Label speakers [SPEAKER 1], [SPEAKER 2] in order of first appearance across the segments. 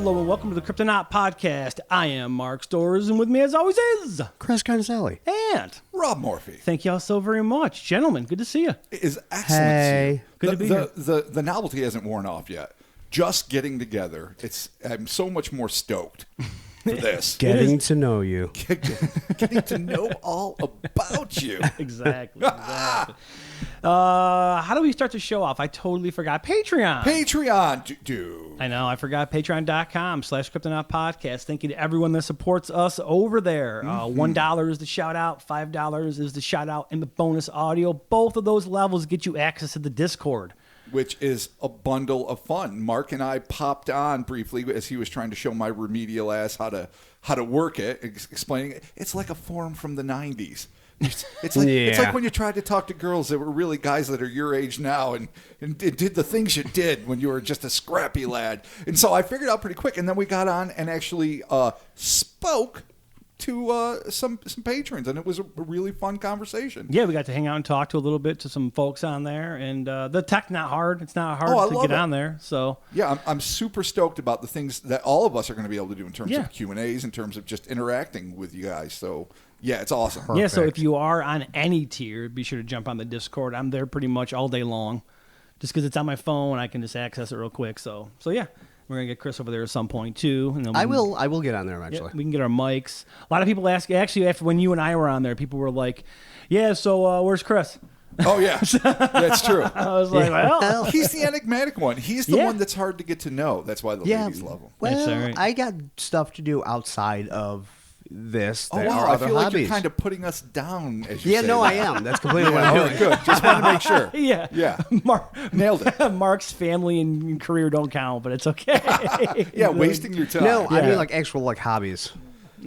[SPEAKER 1] Hello and welcome to the Kryptonaut Podcast. I am Mark Storrs, and with me as always is
[SPEAKER 2] Chris Carnicelli
[SPEAKER 1] and
[SPEAKER 3] Rob Morphy.
[SPEAKER 1] Thank you all so very much. Gentlemen, good to see you.
[SPEAKER 3] It is excellent.
[SPEAKER 2] Hey.
[SPEAKER 1] Good to be here.
[SPEAKER 3] The novelty hasn't worn off yet. Just getting together, I'm so much more stoked for this.
[SPEAKER 2] Getting to know you.
[SPEAKER 3] Getting to know all about you.
[SPEAKER 1] Exactly. How do we start the show off? I totally forgot.
[SPEAKER 3] Patreon, dude.
[SPEAKER 1] I know, I forgot. Patreon.com/Kryptonaut Podcast. Thank you to everyone that supports us over there. $1 is the shout out. $5 is the shout out and the bonus audio. Both of those levels get you access to the Discord,
[SPEAKER 3] Which is a bundle of fun. Mark and I popped on briefly as he was trying to show my remedial ass how to work it, explaining it. It's like a forum from the 90s. It's like when you tried to talk to girls that were really guys that are your age now and did the things you did when you were just a scrappy lad. And so I figured out pretty quick. And then we got on and actually spoke to some patrons, and it was a really fun conversation.
[SPEAKER 1] Yeah, we got to hang out and talk to a little bit to some folks on there, and the tech not hard. It's not hard to get on there. So
[SPEAKER 3] yeah, I'm super stoked about the things that all of us are going to be able to do in terms of Q&As, in terms of just interacting with you guys. So yeah, it's awesome.
[SPEAKER 1] Perfect. Yeah, so if you are on any tier, be sure to jump on the Discord. I'm there pretty much all day long, just because it's on my phone. I can just access it real quick. So yeah. We're going to get Chris over there at some point, too. And then
[SPEAKER 2] I will get on there eventually.
[SPEAKER 1] Yeah, we can get our mics. A lot of people ask, actually, after when you and I were on there, people were like, yeah, so where's Chris?
[SPEAKER 3] Oh, yeah. That's true.
[SPEAKER 1] I was like, well.
[SPEAKER 3] He's the enigmatic one. He's the one that's hard to get to know. That's why the ladies love him.
[SPEAKER 2] Well, I got stuff to do outside of this.
[SPEAKER 3] Oh, wow. I feel like you're kind of putting us down as you say
[SPEAKER 2] no,
[SPEAKER 3] that.
[SPEAKER 2] I am. That's completely what I'm doing.
[SPEAKER 3] Good. Just want to make sure.
[SPEAKER 1] Yeah.
[SPEAKER 3] Nailed it.
[SPEAKER 1] Mark's family and career don't count, but it's okay.
[SPEAKER 3] Yeah, wasting your time.
[SPEAKER 2] No, I mean like actual hobbies.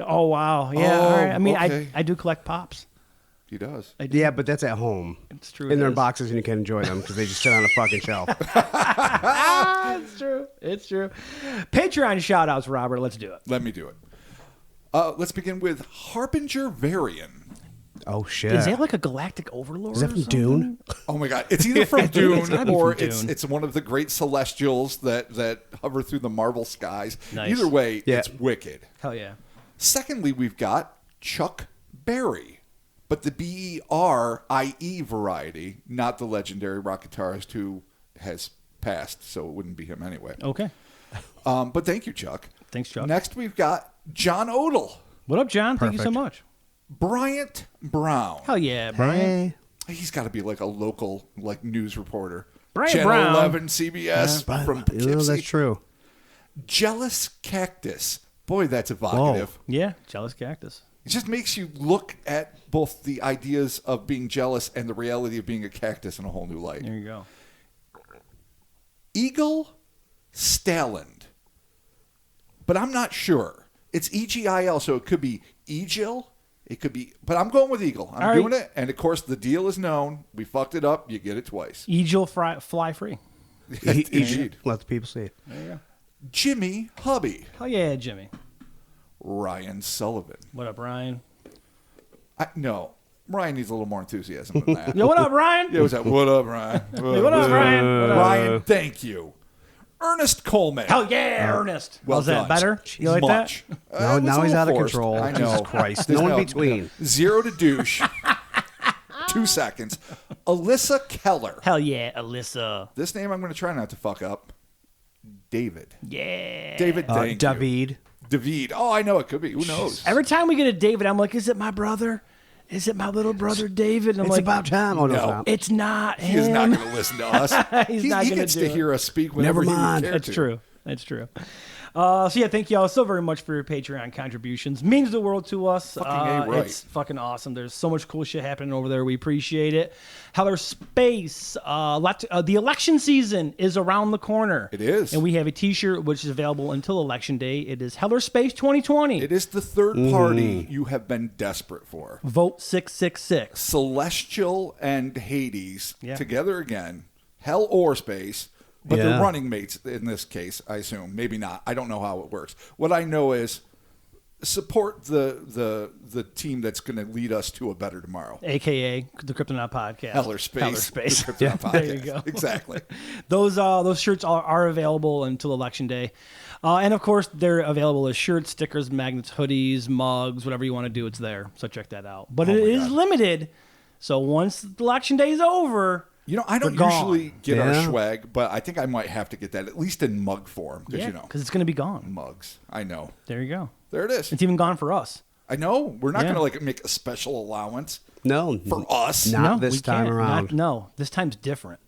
[SPEAKER 1] Oh, wow. Yeah. All right. I mean,
[SPEAKER 3] okay.
[SPEAKER 1] I do collect pops.
[SPEAKER 3] He does.
[SPEAKER 2] Yeah, but that's at home.
[SPEAKER 1] It's true.
[SPEAKER 2] And they're in boxes and you can enjoy them because they just sit on a fucking shelf.
[SPEAKER 1] It's true. Patreon shout-outs, Robert. Let's do it.
[SPEAKER 3] Let me do it. Let's begin with Harbinger Varian.
[SPEAKER 2] Oh, shit.
[SPEAKER 1] Is that like a galactic overlord?
[SPEAKER 2] Is that from Dune?
[SPEAKER 3] Oh, my God. It's either from Dune or
[SPEAKER 1] from Dune.
[SPEAKER 3] it's one of the great celestials that hover through the Marvel skies.
[SPEAKER 1] Nice.
[SPEAKER 3] Either way, it's wicked.
[SPEAKER 1] Hell yeah.
[SPEAKER 3] Secondly, we've got Chuck Berry, but the BERIE variety, not the legendary rock guitarist who has passed, so it wouldn't be him anyway.
[SPEAKER 1] Okay.
[SPEAKER 3] But thank you, Chuck.
[SPEAKER 1] Thanks, Chuck.
[SPEAKER 3] Next, we've got John Odell.
[SPEAKER 1] What up, John? Thank you so much.
[SPEAKER 3] Bryant Brown.
[SPEAKER 1] Hell yeah, Brian.
[SPEAKER 2] Hey.
[SPEAKER 3] He's got to be like a local news reporter.
[SPEAKER 1] Bryant
[SPEAKER 3] Channel
[SPEAKER 1] Brown.
[SPEAKER 3] 11 CBS from Poughkeepsie.
[SPEAKER 2] That's true.
[SPEAKER 3] Jealous Cactus. Boy, that's evocative.
[SPEAKER 2] Whoa.
[SPEAKER 1] Yeah, jealous cactus.
[SPEAKER 3] It just makes you look at both the ideas of being jealous and the reality of being a cactus in a whole new light.
[SPEAKER 1] There you go.
[SPEAKER 3] Eagle Stalland. But I'm not sure. It's EGIL, so it could be Egil. It could be, but I'm going with Eagle. I'm doing it. And of course, the deal is known. We fucked it up. You get it twice.
[SPEAKER 1] Egil fly free.
[SPEAKER 3] Indeed.
[SPEAKER 2] Let the people see it.
[SPEAKER 1] There you go.
[SPEAKER 3] Jimmy Hubby.
[SPEAKER 1] Hell yeah, Jimmy.
[SPEAKER 3] Ryan Sullivan.
[SPEAKER 1] What up, Ryan?
[SPEAKER 3] No. Ryan needs a little more enthusiasm than that.
[SPEAKER 1] Yo, what up, Ryan?
[SPEAKER 3] Yeah, it was that, what up, Ryan?
[SPEAKER 1] Hey, what up, Ryan? What up?
[SPEAKER 3] Ryan, thank you. Ernest Coleman.
[SPEAKER 1] Hell yeah, Ernest.
[SPEAKER 3] Well
[SPEAKER 1] Was that
[SPEAKER 3] done.
[SPEAKER 1] better? You like
[SPEAKER 3] Much.
[SPEAKER 1] that?
[SPEAKER 2] Now he's out of
[SPEAKER 3] forced.
[SPEAKER 2] control.
[SPEAKER 3] I know.
[SPEAKER 2] Jesus Christ.
[SPEAKER 3] There's
[SPEAKER 2] No in between.
[SPEAKER 3] 0 to douche. 2 seconds. Alyssa Keller.
[SPEAKER 1] Hell yeah, Alyssa.
[SPEAKER 3] This name I'm going to try not to fuck up. David.
[SPEAKER 1] Yeah.
[SPEAKER 3] David, thank you.
[SPEAKER 2] David.
[SPEAKER 3] David. Oh, I know it could be. Who knows?
[SPEAKER 1] Every time we get a David, I'm like, is it my brother? Is it my little brother David? And I'm
[SPEAKER 2] It's
[SPEAKER 1] like,
[SPEAKER 2] about time. Oh, no.
[SPEAKER 1] it's not him.
[SPEAKER 3] He is not going to listen to us.
[SPEAKER 1] He's not
[SPEAKER 3] he
[SPEAKER 1] gonna
[SPEAKER 3] gets
[SPEAKER 1] do
[SPEAKER 3] to
[SPEAKER 1] it.
[SPEAKER 3] hear us speak whenever
[SPEAKER 2] Never
[SPEAKER 3] he would
[SPEAKER 2] mind.
[SPEAKER 3] care
[SPEAKER 1] That's
[SPEAKER 3] to.
[SPEAKER 1] true. That's true. So yeah, thank you all so very much for your Patreon contributions. Means the world to us.
[SPEAKER 3] Fucking right.
[SPEAKER 1] It's fucking awesome. There's so much cool shit happening over there. We appreciate it. Heller Space. The election season is around the corner.
[SPEAKER 3] It is.
[SPEAKER 1] And we have a T-shirt which is available until Election Day. It is Heller Space 2020.
[SPEAKER 3] It is the third party you have been desperate for.
[SPEAKER 1] Vote 666.
[SPEAKER 3] Celestial and Hades
[SPEAKER 1] Yeah.
[SPEAKER 3] together again. Hell or space. But
[SPEAKER 2] Yeah.
[SPEAKER 3] they're running mates in this case, I assume. Maybe not. I don't know how it works. What I know is support the team that's going to lead us to a better tomorrow.
[SPEAKER 1] AKA the Kryptonaut Podcast.
[SPEAKER 3] Hell or Space.
[SPEAKER 1] Hell or Space.
[SPEAKER 3] The Kryptonaut Podcast.
[SPEAKER 1] There you go.
[SPEAKER 3] Exactly.
[SPEAKER 1] Those shirts are available until Election Day. And, of course, they're available as shirts, stickers, magnets, hoodies, mugs, whatever you want to do, it's there. So check that out. But it is limited. So once Election Day is over...
[SPEAKER 3] I don't usually get our swag, but I think I might have to get that, at least in mug form.
[SPEAKER 1] Yeah, because it's going to be gone.
[SPEAKER 3] Mugs. I know.
[SPEAKER 1] There you go.
[SPEAKER 3] There it is.
[SPEAKER 1] It's even gone for us.
[SPEAKER 3] I know. We're not going to make a special allowance for us.
[SPEAKER 2] Not this time around.
[SPEAKER 1] This time's different.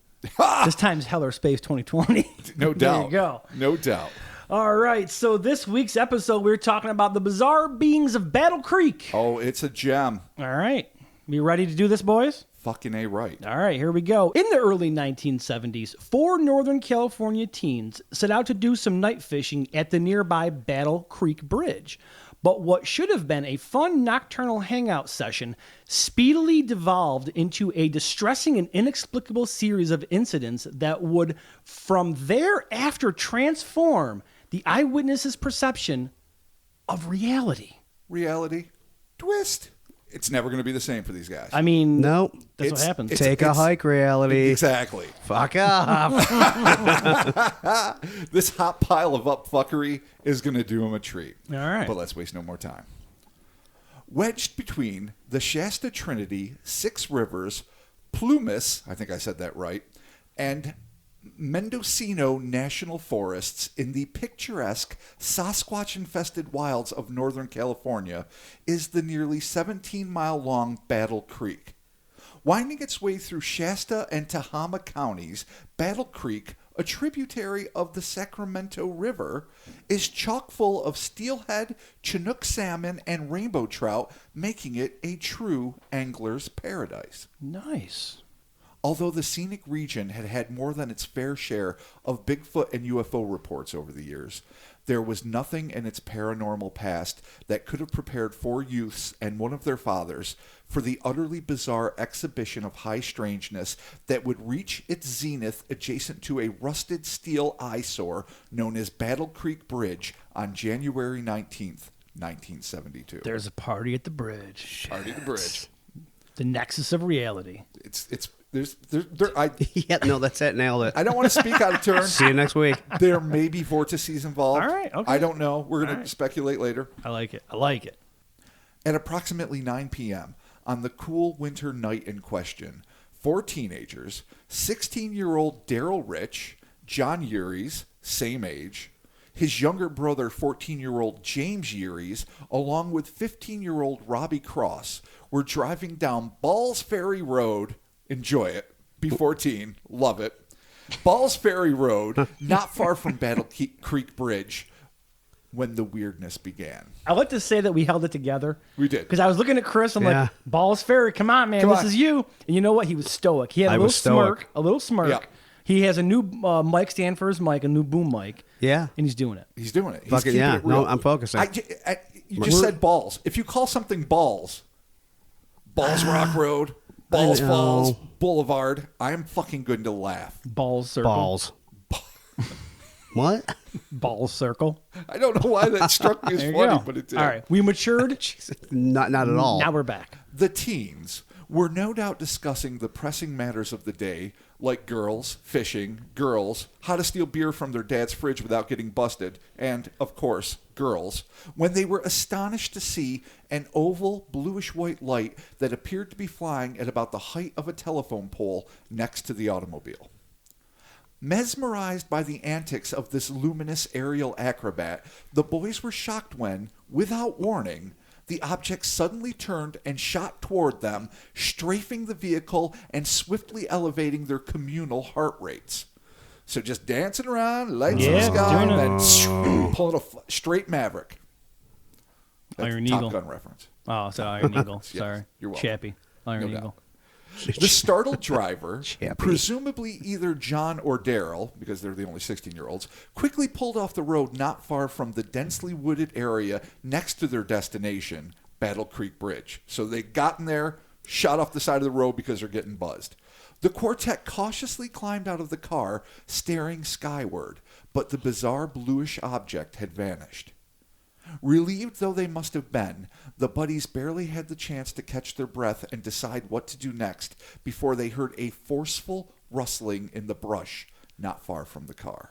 [SPEAKER 1] This time's Hell or Space 2020.
[SPEAKER 3] No doubt.
[SPEAKER 1] There you go.
[SPEAKER 3] No doubt.
[SPEAKER 1] All right. So this week's episode, we're talking about the bizarre beings of Battle Creek.
[SPEAKER 3] Oh, it's a gem.
[SPEAKER 1] All right. You ready to do this, boys?
[SPEAKER 3] Fucking A right.
[SPEAKER 1] All right, here we go. In the early 1970s, 4 Northern California teens set out to do some night fishing at the nearby Battle Creek Bridge. But what should have been a fun nocturnal hangout session speedily devolved into a distressing and inexplicable series of incidents that would, from thereafter, transform the eyewitnesses' perception of reality.
[SPEAKER 3] Reality. Twist. It's never going to be the same for these guys.
[SPEAKER 1] I mean,
[SPEAKER 2] nope.
[SPEAKER 1] That's what happens.
[SPEAKER 2] Take a hike, reality.
[SPEAKER 3] Exactly.
[SPEAKER 2] Fuck off.
[SPEAKER 3] This hot pile of upfuckery is going to do them a treat.
[SPEAKER 1] All right.
[SPEAKER 3] But let's waste no more time. Wedged between the Shasta Trinity, Six Rivers, Plumas, I think I said that right, and Mendocino National Forests in the picturesque Sasquatch-infested wilds of Northern California is the nearly 17-mile-long Battle Creek. Winding its way through Shasta and Tehama counties, Battle Creek, a tributary of the Sacramento River, is chock full of steelhead, Chinook salmon, and rainbow trout, making it a true angler's paradise.
[SPEAKER 1] Nice.
[SPEAKER 3] Although the scenic region had had more than its fair share of Bigfoot and UFO reports over the years, there was nothing in its paranormal past that could have prepared 4 youths and one of their fathers for the utterly bizarre exhibition of high strangeness that would reach its zenith adjacent to a rusted steel eyesore known as Battle Creek Bridge on January 19th, 1972.
[SPEAKER 1] There's a party at the bridge.
[SPEAKER 3] Party at the bridge.
[SPEAKER 1] The nexus of reality.
[SPEAKER 2] Yeah, no, that's it. Nailed it.
[SPEAKER 3] I don't want to speak out of turn.
[SPEAKER 2] See you next week.
[SPEAKER 3] There may be vortices involved.
[SPEAKER 1] All right, okay.
[SPEAKER 3] I don't know. We're going to speculate later.
[SPEAKER 1] I like it.
[SPEAKER 3] At approximately 9 p.m. on the cool winter night in question, 4 teenagers, 16-year-old Daryl Rich, John Uries, same age, his younger brother, 14-year-old James Uries, along with 15-year-old Robbie Cross, were driving down Balls Ferry Road. Enjoy it. B14. Love it. Balls Ferry Road, not far from Battle Creek Bridge, when the weirdness began.
[SPEAKER 1] I like to say that we held it together.
[SPEAKER 3] We did.
[SPEAKER 1] Because I was looking at Chris. I'm like, Balls Ferry, come on, man. This is you. And you know what? He was stoic. He had a little smirk.
[SPEAKER 3] Yep.
[SPEAKER 1] He has a new mic stand for his mic, a new boom mic.
[SPEAKER 2] Yeah.
[SPEAKER 1] And he's doing it.
[SPEAKER 3] He's doing it. He's
[SPEAKER 2] Fuck it,
[SPEAKER 3] keeping
[SPEAKER 2] yeah.
[SPEAKER 3] it real.
[SPEAKER 2] No, I'm focusing.
[SPEAKER 3] You just said balls. If you call something Balls Rock Road, Balls Falls Boulevard, I am fucking going to laugh.
[SPEAKER 1] Balls Circle.
[SPEAKER 2] Balls. What?
[SPEAKER 1] Balls Circle.
[SPEAKER 3] I don't know why that struck me as funny, but it did.
[SPEAKER 1] All right. We matured.
[SPEAKER 2] Not at all.
[SPEAKER 1] Now we're back.
[SPEAKER 3] The teens were no doubt discussing the pressing matters of the day, like girls, fishing, girls, how to steal beer from their dad's fridge without getting busted, and, of course, girls, when they were astonished to see an oval, bluish-white light that appeared to be flying at about the height of a telephone pole next to the automobile. Mesmerized by the antics of this luminous aerial acrobat, the boys were shocked when, without warning, the object suddenly turned and shot toward them, strafing the vehicle and swiftly elevating their communal heart rates. So just dancing around, lights in the sky, and then pulling a straight Maverick. That's
[SPEAKER 1] Iron
[SPEAKER 3] a Top
[SPEAKER 1] Eagle.
[SPEAKER 3] Gun reference.
[SPEAKER 1] Oh, so Iron Eagle.
[SPEAKER 3] Yes,
[SPEAKER 1] Sorry.
[SPEAKER 3] you're welcome.
[SPEAKER 1] Chappie. Iron
[SPEAKER 3] No
[SPEAKER 1] Eagle.
[SPEAKER 3] The startled driver,
[SPEAKER 2] Chappie.
[SPEAKER 3] presumably either John or Daryl, because they're the only 16-year-olds, quickly pulled off the road not far from the densely wooded area next to their destination, Battle Creek Bridge. So they got in there, shot off the side of the road because they're getting buzzed. The quartet cautiously climbed out of the car, staring skyward, but the bizarre bluish object had vanished. Relieved though they must have been, the buddies barely had the chance to catch their breath and decide what to do next before they heard a forceful rustling in the brush not far from the car.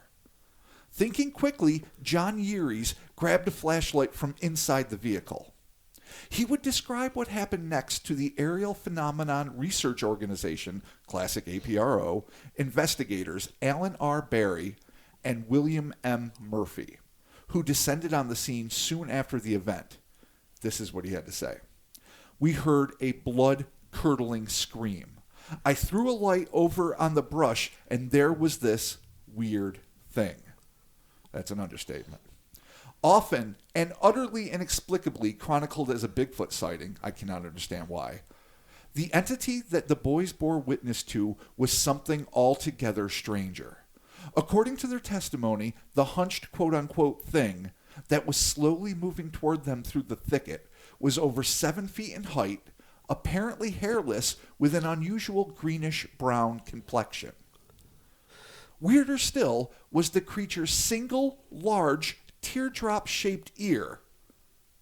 [SPEAKER 3] Thinking quickly, John Yearies grabbed a flashlight from inside the vehicle. He would describe what happened next to the Aerial Phenomenon Research Organization, classic APRO, investigators Alan R. Barry and William M. Murphy, who descended on the scene soon after the event. This is what he had to say. We heard a blood-curdling scream. I threw a light over on the brush, and there was this weird thing. That's an understatement. Often and utterly inexplicably chronicled as a Bigfoot sighting, I cannot understand why, the entity that the boys bore witness to was something altogether stranger. According to their testimony, the hunched quote-unquote thing that was slowly moving toward them through the thicket was over 7 feet in height, apparently hairless, with an unusual greenish-brown complexion. Weirder still was the creature's single, large, teardrop-shaped ear.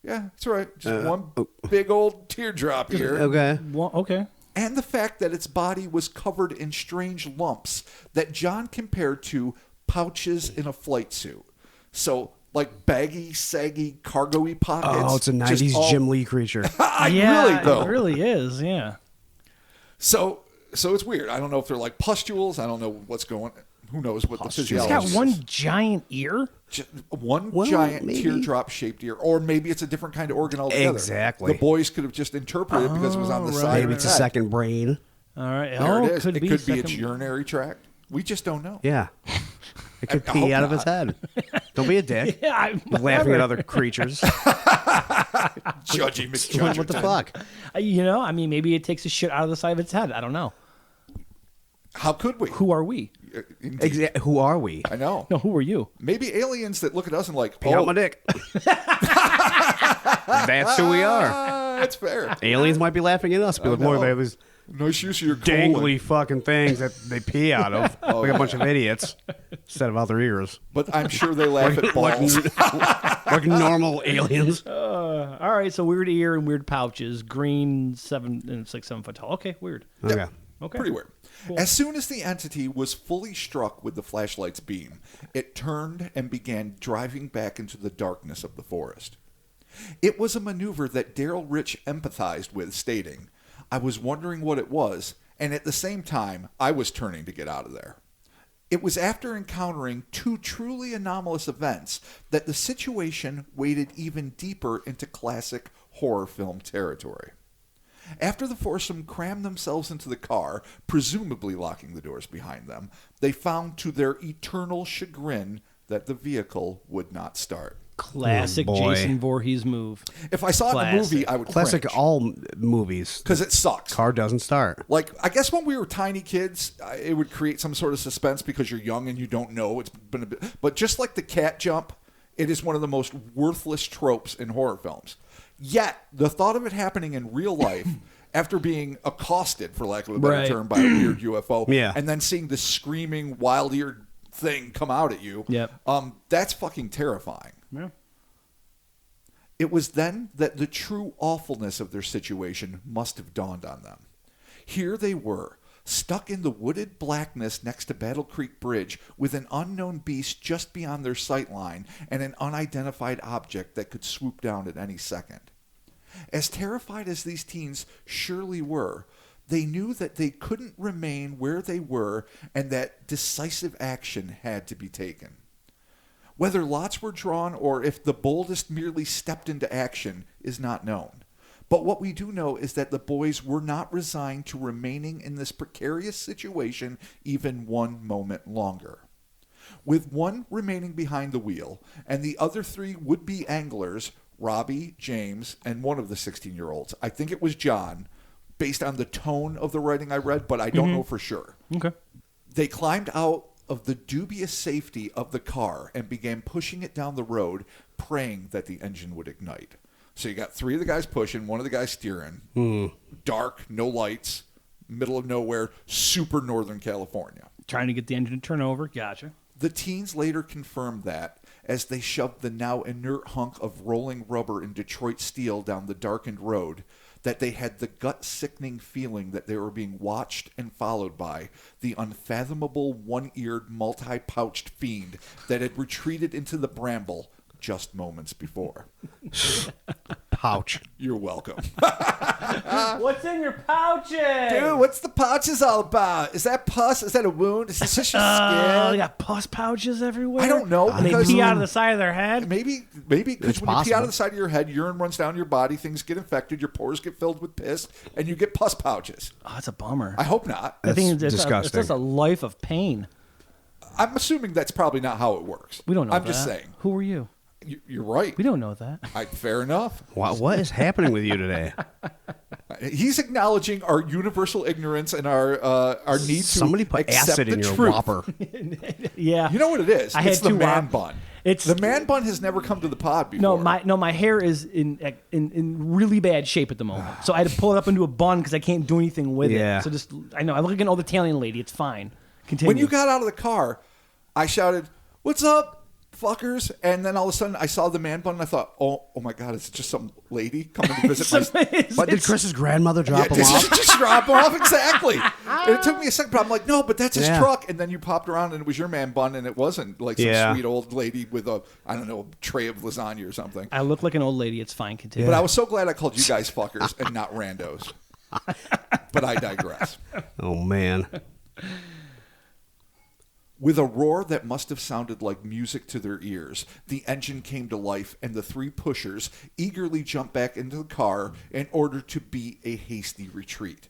[SPEAKER 3] Yeah, that's right. Just one big old teardrop ear.
[SPEAKER 2] Okay.
[SPEAKER 1] Well, okay.
[SPEAKER 3] And the fact that its body was covered in strange lumps that John compared to pouches in a flight suit. So, like baggy, saggy, cargo-y pockets.
[SPEAKER 2] Oh, it's a 90s Jim Lee creature.
[SPEAKER 3] Really, though.
[SPEAKER 1] It really is, yeah.
[SPEAKER 3] So it's weird. I don't know if they're like pustules. I don't know what's going on. Who knows what the physiology
[SPEAKER 1] It's
[SPEAKER 3] is.
[SPEAKER 1] got one giant ear?
[SPEAKER 3] One
[SPEAKER 2] Well,
[SPEAKER 3] giant
[SPEAKER 2] maybe.
[SPEAKER 3] teardrop-shaped ear. Or maybe it's a different kind of organ altogether.
[SPEAKER 2] Exactly.
[SPEAKER 3] The boys could have just interpreted it because it was on the side
[SPEAKER 2] Maybe
[SPEAKER 3] of
[SPEAKER 2] it's
[SPEAKER 3] the
[SPEAKER 2] a
[SPEAKER 3] head.
[SPEAKER 2] second brain.
[SPEAKER 1] All right.
[SPEAKER 3] There
[SPEAKER 1] Oh,
[SPEAKER 3] it is. It could be its
[SPEAKER 1] second-
[SPEAKER 3] urinary tract. We just don't know.
[SPEAKER 2] Yeah. It could
[SPEAKER 3] I hope
[SPEAKER 2] pee out of
[SPEAKER 3] not.
[SPEAKER 2] his head. Don't be a dick.
[SPEAKER 1] Yeah,
[SPEAKER 2] Laughing at other creatures.
[SPEAKER 3] Judgy McJudgerton.
[SPEAKER 2] What the fuck?
[SPEAKER 1] I mean, maybe it takes a shit out of the side of its head. I don't know.
[SPEAKER 3] How could we?
[SPEAKER 1] Who are we?
[SPEAKER 3] Indeed.
[SPEAKER 2] Who are we?
[SPEAKER 3] I know.
[SPEAKER 1] No, who are you?
[SPEAKER 3] Maybe aliens that look at us and like,
[SPEAKER 2] Pee out my dick. That's who we are.
[SPEAKER 3] That's fair.
[SPEAKER 2] Aliens might be laughing at us. Be like,
[SPEAKER 3] know.
[SPEAKER 2] look, they have these
[SPEAKER 3] Nice use of your
[SPEAKER 2] dangly fucking things that they pee out of. Like a bunch of idiots. Instead of out their ears.
[SPEAKER 3] But I'm sure they laugh at balls.
[SPEAKER 2] Like normal aliens.
[SPEAKER 1] All right, so weird ear and weird pouches. Green, 7 and it's like 7 foot tall. Okay, weird.
[SPEAKER 2] Okay.
[SPEAKER 1] Okay.
[SPEAKER 3] Pretty weird. As soon as the entity was fully struck with the flashlight's beam, it turned and began driving back into the darkness of the forest. It was a maneuver that Daryl Rich empathized with, stating, I was wondering what it was, and at the same time, I was turning to get out of there. It was after encountering two truly anomalous events that the situation waded even deeper into classic horror film territory. After the foursome crammed themselves into the car, presumably locking the doors behind them, they found to their eternal chagrin that the vehicle would not start.
[SPEAKER 1] Classic
[SPEAKER 2] boy.
[SPEAKER 1] Jason Voorhees move.
[SPEAKER 3] If I saw it in a
[SPEAKER 1] Classic.
[SPEAKER 3] movie, I would
[SPEAKER 2] Classic
[SPEAKER 3] cringe.
[SPEAKER 2] all movies.
[SPEAKER 3] Because it sucks.
[SPEAKER 2] Car doesn't start.
[SPEAKER 3] Like, I guess when we were tiny kids, it would create some sort of suspense because you're young and you don't know. It's been a bit, but just like the cat jump, it is one of the most worthless tropes in horror films. Yet, the thought of it happening in real life, after being accosted, for lack of a better
[SPEAKER 1] Right.
[SPEAKER 3] term, by a weird UFO,
[SPEAKER 2] Yeah.
[SPEAKER 3] and then seeing this screaming, wild-eared thing come out at you,
[SPEAKER 1] Yep.
[SPEAKER 3] That's fucking terrifying.
[SPEAKER 1] Yeah.
[SPEAKER 3] It was then that the true awfulness of their situation must have dawned on them. Here they were, stuck in the wooded blackness next to Battle Creek Bridge with an unknown beast just beyond their sight line and an unidentified object that could swoop down at any second. As terrified as these teens surely were, they knew that they couldn't remain where they were and that decisive action had to be taken. Whether lots were drawn or if the boldest merely stepped into action is not known. But what we do know is that the boys were not resigned to remaining in this precarious situation even one moment longer. With one remaining behind the wheel and the other three would-be anglers, Robbie, James, and one of the 16-year-olds, I think it was John, based on the tone of the writing I read, but I don't know for sure.
[SPEAKER 1] Okay.
[SPEAKER 3] They climbed out of the dubious safety of the car and began pushing it down the road, praying that the engine would ignite. So you got three of the guys pushing, one of the guys steering. Dark, no lights, middle of nowhere, super northern California.
[SPEAKER 1] Trying to get the engine to turn over. Gotcha.
[SPEAKER 3] The teens later confirmed that, as they shoved the now inert hunk of rolling rubber and Detroit steel down the darkened road that they had the gut-sickening feeling that they were being watched and followed by the unfathomable one-eared, multi-pouched fiend that had retreated into the bramble just moments before.
[SPEAKER 2] Pouch.
[SPEAKER 3] You're welcome.
[SPEAKER 1] What's in your pouches?
[SPEAKER 3] Dude, what's the pouches all about? Is that pus? Is that a wound? Is this just your
[SPEAKER 1] They
[SPEAKER 3] skin?
[SPEAKER 1] got pus pouches everywhere.
[SPEAKER 3] I don't know.
[SPEAKER 1] And they
[SPEAKER 3] because
[SPEAKER 1] pee out of the side of their head.
[SPEAKER 3] Maybe because
[SPEAKER 2] It's
[SPEAKER 3] when you pee out
[SPEAKER 2] possible.
[SPEAKER 3] of the side of your head, urine runs down your body, things get infected, your pores get filled with piss, and you get pus pouches.
[SPEAKER 1] Oh, that's a bummer.
[SPEAKER 3] I hope not.
[SPEAKER 1] I think
[SPEAKER 2] That's
[SPEAKER 1] it's
[SPEAKER 2] disgusting.
[SPEAKER 1] just a life of pain.
[SPEAKER 3] I'm assuming that's probably not how it works.
[SPEAKER 1] We don't know
[SPEAKER 3] I'm
[SPEAKER 1] that.
[SPEAKER 3] just saying.
[SPEAKER 1] Who are you?
[SPEAKER 3] You're right.
[SPEAKER 1] We don't know that.
[SPEAKER 3] Fair enough.
[SPEAKER 2] What is happening with you today?
[SPEAKER 3] He's acknowledging our universal ignorance and our need to
[SPEAKER 2] Somebody put
[SPEAKER 3] accept
[SPEAKER 2] acid
[SPEAKER 3] the
[SPEAKER 2] in your
[SPEAKER 3] truth.
[SPEAKER 2] Whopper.
[SPEAKER 1] Yeah.
[SPEAKER 3] You know what it is?
[SPEAKER 1] I
[SPEAKER 3] It's
[SPEAKER 1] had
[SPEAKER 3] the
[SPEAKER 1] two
[SPEAKER 3] man
[SPEAKER 1] Whop-
[SPEAKER 3] bun.
[SPEAKER 1] It's-
[SPEAKER 3] the man bun has never come to the pod before.
[SPEAKER 1] My hair is in really bad shape at the moment. So I had to pull it up into a bun because I can't do anything with
[SPEAKER 2] Yeah.
[SPEAKER 1] it. So I know I look like an old Italian lady. It's fine. Continue.
[SPEAKER 3] When you got out of the car, I shouted, "What's up, fuckers?" And then all of a sudden, I saw the man bun, and I thought, "Oh my God, it's just some lady coming to visit my."
[SPEAKER 2] But did Chris's grandmother drop him off?
[SPEAKER 3] Just drop him off, exactly. And it took me a second, but I'm like, no, but that's his
[SPEAKER 2] Yeah.
[SPEAKER 3] truck. And then you popped around, and it was your man bun, and it wasn't like some
[SPEAKER 2] Yeah.
[SPEAKER 3] sweet old lady with a tray of lasagna or something.
[SPEAKER 1] I look like an old lady. It's fine. Continue.
[SPEAKER 3] But I was so glad I called you guys fuckers and not randos. But I digress.
[SPEAKER 2] Oh, man.
[SPEAKER 3] With a roar that must have sounded like music to their ears, the engine came to life, and the three pushers eagerly jumped back into the car in order to beat a hasty retreat.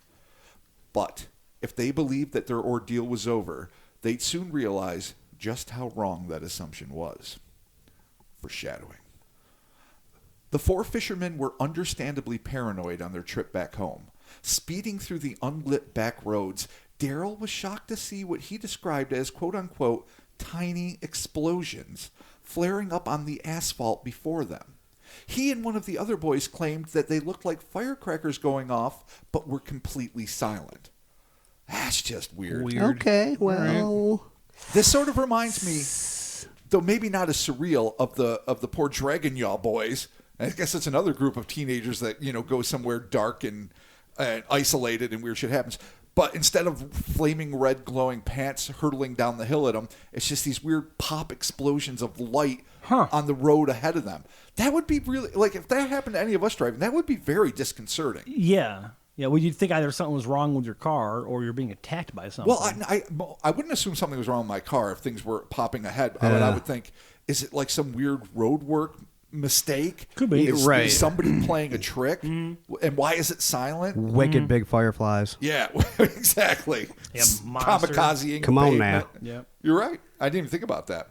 [SPEAKER 3] But if they believed that their ordeal was over, they'd soon realize just how wrong that assumption was. Foreshadowing. The four fishermen were understandably paranoid on their trip back home. Speeding through the unlit back roads, Daryl was shocked to see what he described as quote-unquote tiny explosions flaring up on the asphalt before them. He and one of the other boys claimed that they looked like firecrackers going off, but were completely silent. That's just weird.
[SPEAKER 2] Okay, well.
[SPEAKER 3] This sort of reminds me, though maybe not as surreal, of the poor Dragon Yaw boys. I guess it's another group of teenagers that go somewhere dark and isolated and weird shit happens. But instead of flaming red glowing pants hurtling down the hill at them, it's just these weird pop explosions of light on the road ahead of them. That would be really, like, if that happened to any of us driving, that would be very disconcerting.
[SPEAKER 1] Yeah. Yeah, well, you'd think either something was wrong with your car or you're being attacked by something.
[SPEAKER 3] Well, I wouldn't assume something was wrong with my car if things were popping ahead. I would think, is it like some weird road work mistake?
[SPEAKER 1] Could be.
[SPEAKER 3] Is somebody playing a trick? And why is it silent?
[SPEAKER 2] Wicked big fireflies.
[SPEAKER 3] Yeah, exactly.
[SPEAKER 1] Yeah, monster.
[SPEAKER 3] Kamikaze.
[SPEAKER 2] Come on now.
[SPEAKER 1] Yep.
[SPEAKER 3] You're right. I didn't even think about that.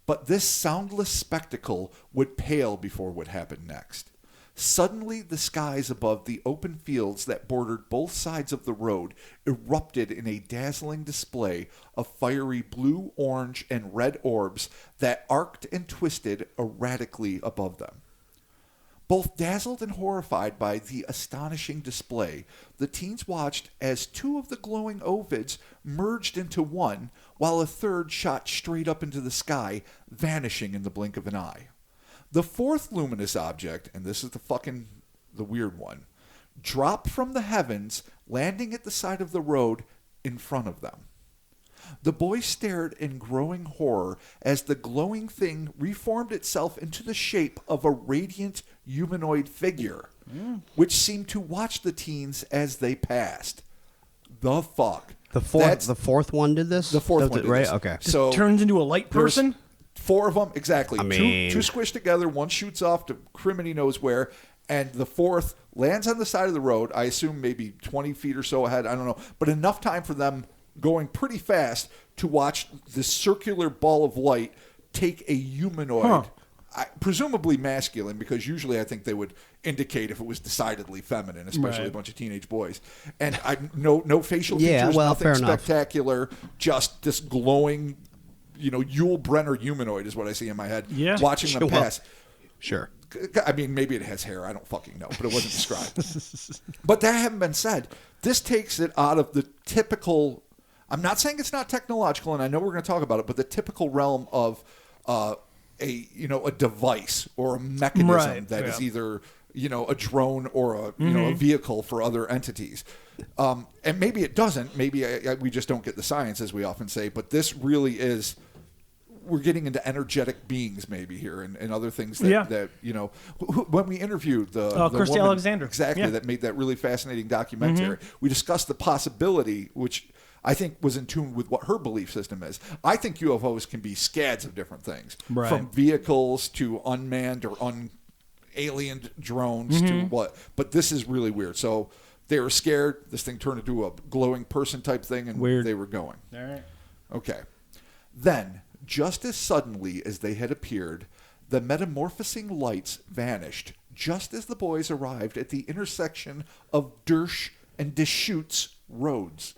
[SPEAKER 3] But this soundless spectacle would pale before what happened next. Suddenly, the skies above the open fields that bordered both sides of the road erupted in a dazzling display of fiery blue, orange, and red orbs that arced and twisted erratically above them. Both dazzled and horrified by the astonishing display, the teens watched as two of the glowing ovids merged into one, while a third shot straight up into the sky, vanishing in the blink of an eye. The fourth luminous object, and this is the weird one, dropped from the heavens, landing at the side of the road in front of them. The boys stared in growing horror as the glowing thing reformed itself into the shape of a radiant humanoid figure, which seemed to watch the teens as they passed. The fuck?
[SPEAKER 2] The fourth one did this?
[SPEAKER 3] The fourth
[SPEAKER 2] That
[SPEAKER 3] one
[SPEAKER 2] did-
[SPEAKER 3] did
[SPEAKER 2] right?
[SPEAKER 3] this.
[SPEAKER 2] Okay.
[SPEAKER 3] So
[SPEAKER 1] Turns into a light
[SPEAKER 3] there's
[SPEAKER 1] person?
[SPEAKER 3] Four of them, exactly.
[SPEAKER 2] I mean-
[SPEAKER 3] two squished together, one shoots off to criminy knows where, and the fourth lands on the side of the road, I assume maybe 20 feet or so ahead, I don't know, but enough time for them going pretty fast to watch this circular ball of light take a humanoid, presumably masculine, because usually I think they would indicate if it was decidedly feminine, especially a bunch of teenage boys. And no facial features, nothing
[SPEAKER 2] fair enough.
[SPEAKER 3] spectacular, just this glowing, Yul Brenner humanoid is what I see in my head.
[SPEAKER 1] Yeah.
[SPEAKER 3] Watching them
[SPEAKER 2] Well,
[SPEAKER 3] pass.
[SPEAKER 2] Sure.
[SPEAKER 3] I mean, maybe it has hair. I don't fucking know, but it wasn't described. But that having been said, this takes it out of the typical, I'm not saying it's not technological, and I know we're going to talk about it, but the typical realm of a device or a mechanism that is either a drone or a vehicle for other entities. And maybe it doesn't. Maybe we just don't get the science, as we often say. But this really is. We're getting into energetic beings maybe here and other things that when we interviewed the
[SPEAKER 1] Kirstie
[SPEAKER 3] woman,
[SPEAKER 1] Alexander.
[SPEAKER 3] Exactly, that made that really fascinating documentary. We discussed the possibility, which I think was in tune with what her belief system is. I think UFOs can be scads of different things, from vehicles to unmanned or alien drones to what. But this is really weird. So they were scared. This thing turned into a glowing person type thing, and they were going.
[SPEAKER 1] All right.
[SPEAKER 3] Okay. Then, just as suddenly as they had appeared, the metamorphosing lights vanished just as the boys arrived at the intersection of Dersch and Deschutes roads.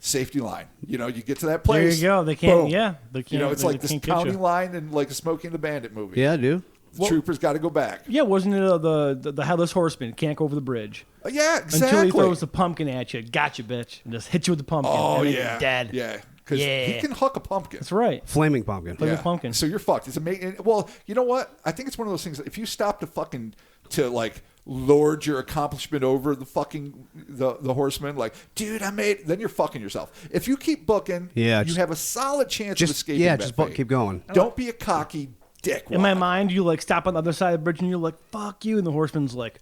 [SPEAKER 3] Safety line. You get to that place.
[SPEAKER 1] There you go. They can't.
[SPEAKER 3] Boom.
[SPEAKER 1] Yeah. They can't.
[SPEAKER 3] It's like this county line and like a Smokey and the Bandit movie.
[SPEAKER 2] Yeah, dude.
[SPEAKER 3] The troopers got to go back.
[SPEAKER 1] Yeah, wasn't it the headless horseman can't go over the bridge?
[SPEAKER 3] Yeah, exactly.
[SPEAKER 1] Until he throws the pumpkin at you. Gotcha, bitch. And just hit you with the pumpkin.
[SPEAKER 3] Oh,
[SPEAKER 1] and then
[SPEAKER 3] yeah.
[SPEAKER 1] You're dead.
[SPEAKER 3] Yeah. Because he can huck a pumpkin.
[SPEAKER 1] That's right.
[SPEAKER 2] Flaming pumpkin.
[SPEAKER 1] Flaming pumpkin.
[SPEAKER 3] So you're fucked. It's amazing. Well, you know what? I think it's one of those things that if you stop to lord your accomplishment over the fucking the horseman, like, dude, I made. Then you're fucking yourself. If you keep booking, you have a solid chance of escaping.
[SPEAKER 2] Yeah, just keep going.
[SPEAKER 3] Don't be a cocky dick.
[SPEAKER 1] In my mind, you stop on the other side of the bridge and you're like, "Fuck you," and the horseman's like,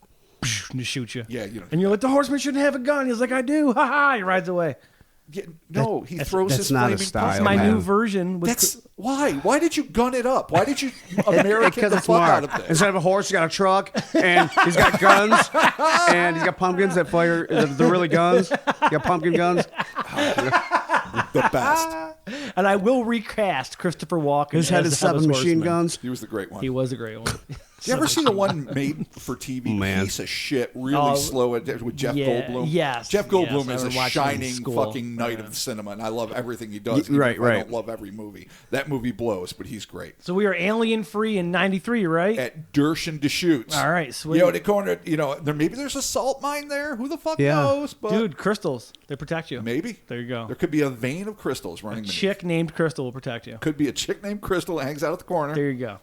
[SPEAKER 1] and just shoot you.
[SPEAKER 3] Yeah,
[SPEAKER 1] and you're like, "The horseman shouldn't have a gun." He's like, "I do." Ha ha! He rides away.
[SPEAKER 3] Yeah, no, he throws his
[SPEAKER 2] not a
[SPEAKER 3] flaming
[SPEAKER 2] style,
[SPEAKER 3] pumpkin.
[SPEAKER 1] That's my
[SPEAKER 2] man.
[SPEAKER 1] new version.
[SPEAKER 3] That's why. Why did you gun it up? Why did you American the fuck out of this?
[SPEAKER 2] Instead of a horse, you got a truck, and he's got guns, and he's got pumpkins that fire. They're really guns. You got pumpkin guns.
[SPEAKER 3] The best.
[SPEAKER 1] And I will recast Christopher Walken.
[SPEAKER 2] His head
[SPEAKER 1] as
[SPEAKER 2] is
[SPEAKER 1] the Headless
[SPEAKER 2] 7 machine
[SPEAKER 1] Horseman.
[SPEAKER 2] guns.
[SPEAKER 3] He was the great one.
[SPEAKER 1] He was a great one.
[SPEAKER 3] You ever seen the one made for TV?
[SPEAKER 2] Man.
[SPEAKER 3] Piece of shit, really slow with Jeff Goldblum.
[SPEAKER 1] Yes,
[SPEAKER 3] Jeff Goldblum
[SPEAKER 1] yes,
[SPEAKER 3] is
[SPEAKER 1] I
[SPEAKER 3] a
[SPEAKER 1] watched him in
[SPEAKER 3] shining
[SPEAKER 1] school.
[SPEAKER 3] fucking knight of cinema, and I love everything he does.
[SPEAKER 2] Right,
[SPEAKER 3] even if I
[SPEAKER 2] right.
[SPEAKER 3] don't love every movie. That movie blows, but he's great.
[SPEAKER 1] So we are alien free in '93, right?
[SPEAKER 3] At Dersch and Deschutes.
[SPEAKER 1] All right, sweet.
[SPEAKER 3] They cornered. Maybe there's a salt mine there. Who the fuck knows? But
[SPEAKER 1] Dude, crystals. They protect you.
[SPEAKER 3] maybe
[SPEAKER 1] There you go.
[SPEAKER 3] there could be a vein of crystals running. beneath.
[SPEAKER 1] Chick named Crystal will protect you.
[SPEAKER 3] Could be a chick named Crystal that hangs out at the corner.
[SPEAKER 1] There you go.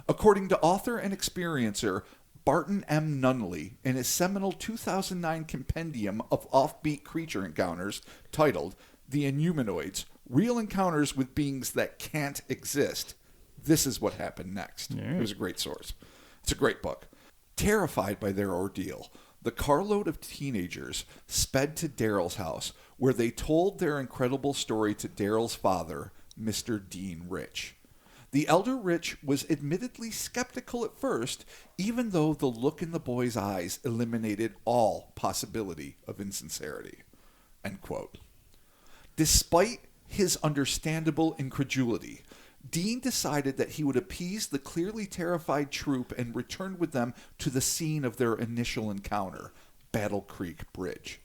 [SPEAKER 3] According to author and experiencer Barton M. Nunley, in his seminal 2009 compendium of offbeat creature encounters titled The Inhumanoids, Real Encounters with Beings That Can't Exist, this is what happened next. It was a great source. It's a great book. Terrified by their ordeal, the carload of teenagers sped to Daryl's house, where they told their incredible story to Daryl's father, Mr. Dean Rich. The elder Rich was admittedly skeptical at first, even though the look in the boy's eyes eliminated all possibility of insincerity. End quote. Despite his understandable incredulity, Dean decided that he would appease the clearly terrified troop and return with them to the scene of their initial encounter, Battle Creek Bridge.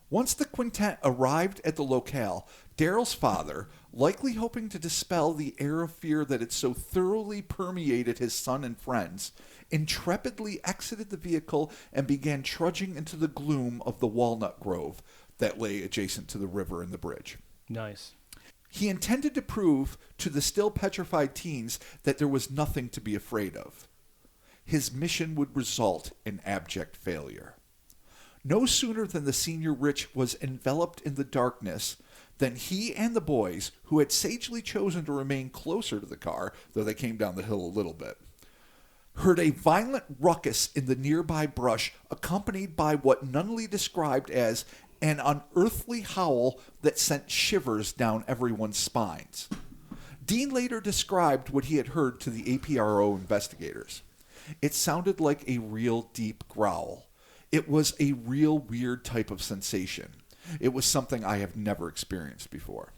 [SPEAKER 3] Once the quintet arrived at the locale, Daryl's father, likely hoping to dispel the air of fear that had so thoroughly permeated his son and friends, intrepidly exited the vehicle and began trudging into the gloom of the walnut grove that lay adjacent to the river and the bridge.
[SPEAKER 1] Nice.
[SPEAKER 3] He intended to prove to the still petrified teens that there was nothing to be afraid of. His mission would result in abject failure. No sooner than the senior Rich was enveloped in the darkness than he and the boys, who had sagely chosen to remain closer to the car, though they came down the hill a little bit, heard a violent ruckus in the nearby brush, accompanied by what Nunley described as an unearthly howl that sent shivers down everyone's spines. Dean later described what he had heard to the APRO investigators. It sounded like a real deep growl. It was a real weird type of sensation. It was something I have never experienced before.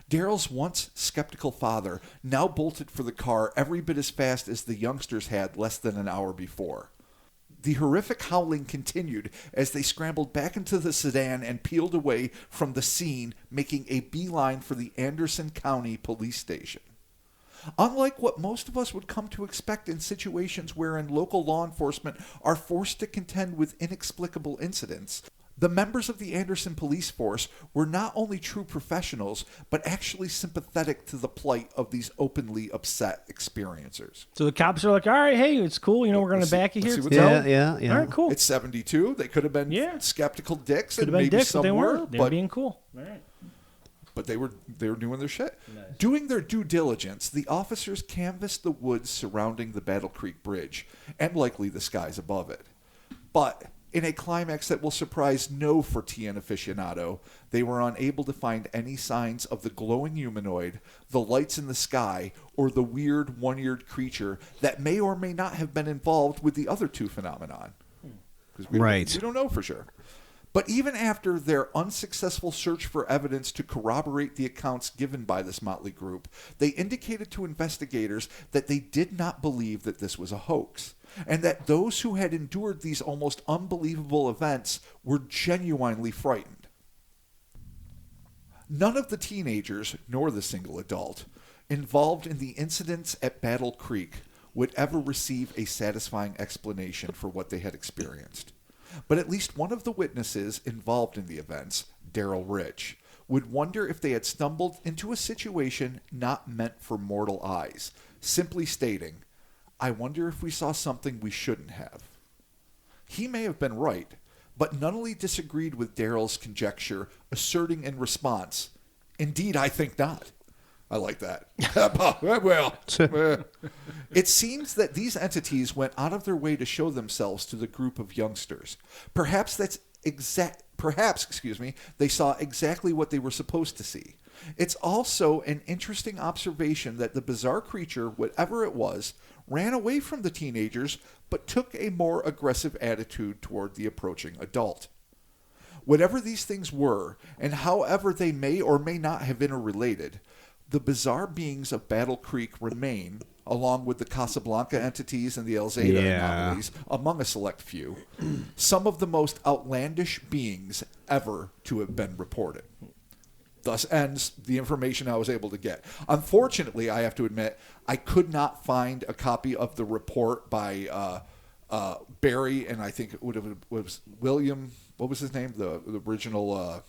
[SPEAKER 3] Daryl's once skeptical father now bolted for the car every bit as fast as the youngsters had less than an hour before. The horrific howling continued as they scrambled back into the sedan and peeled away from the scene, making a beeline for the Anderson County Police Station. Unlike what most of us would come to expect in situations wherein local law enforcement are forced to contend with inexplicable incidents, The members of the Anderson police force were not only true professionals, but actually sympathetic to the plight of these openly upset experiencers.
[SPEAKER 1] So the cops are like, all right, hey, it's cool. You know, we're going to back you here.
[SPEAKER 3] Let's see what's
[SPEAKER 2] Yeah,
[SPEAKER 3] up.
[SPEAKER 2] yeah.
[SPEAKER 1] All right, cool.
[SPEAKER 3] It's 72. They could have been skeptical dicks.
[SPEAKER 1] Could have
[SPEAKER 3] and
[SPEAKER 1] been
[SPEAKER 3] maybe
[SPEAKER 1] dicks, but
[SPEAKER 3] some
[SPEAKER 1] they
[SPEAKER 3] were,
[SPEAKER 1] weren't. They were being cool. All right.
[SPEAKER 3] But they were doing their shit.
[SPEAKER 1] Nice.
[SPEAKER 3] Doing their due diligence, the officers canvassed the woods surrounding the Battle Creek Bridge, and likely the skies above it. But in a climax that will surprise no Fortean aficionado, they were unable to find any signs of the glowing humanoid, the lights in the sky, or the weird one-eared creature that may or may not have been involved with the other two phenomenon. Because we don't know for sure. But even after their unsuccessful search for evidence to corroborate the accounts given by this motley group, they indicated to investigators that they did not believe that this was a hoax, and that those who had endured these almost unbelievable events were genuinely frightened. None of the teenagers, nor the single adult, involved in the incidents at Battle Creek would ever receive a satisfying explanation for what they had experienced. But at least one of the witnesses involved in the events, Darrell Rich, would wonder if they had stumbled into a situation not meant for mortal eyes, simply stating, "I wonder if we saw something we shouldn't have." He may have been right, but Nunnally disagreed with Darrell's conjecture, asserting in response, "Indeed, I think not." I like that. Well, it seems that these entities went out of their way to show themselves to the group of youngsters. Perhaps they saw exactly what they were supposed to see. It's also an interesting observation that the bizarre creature, whatever it was, ran away from the teenagers, but took a more aggressive attitude toward the approaching adult. Whatever these things were, and however they may or may not have interrelated, the bizarre beings of Battle Creek remain, along with the Casablanca entities and the El Zeta anomalies, among a select few, some of the most outlandish beings ever to have been reported. Thus ends the information I was able to get. Unfortunately, I have to admit, I could not find a copy of the report by Barry, and I think it was William. What was his name? The original.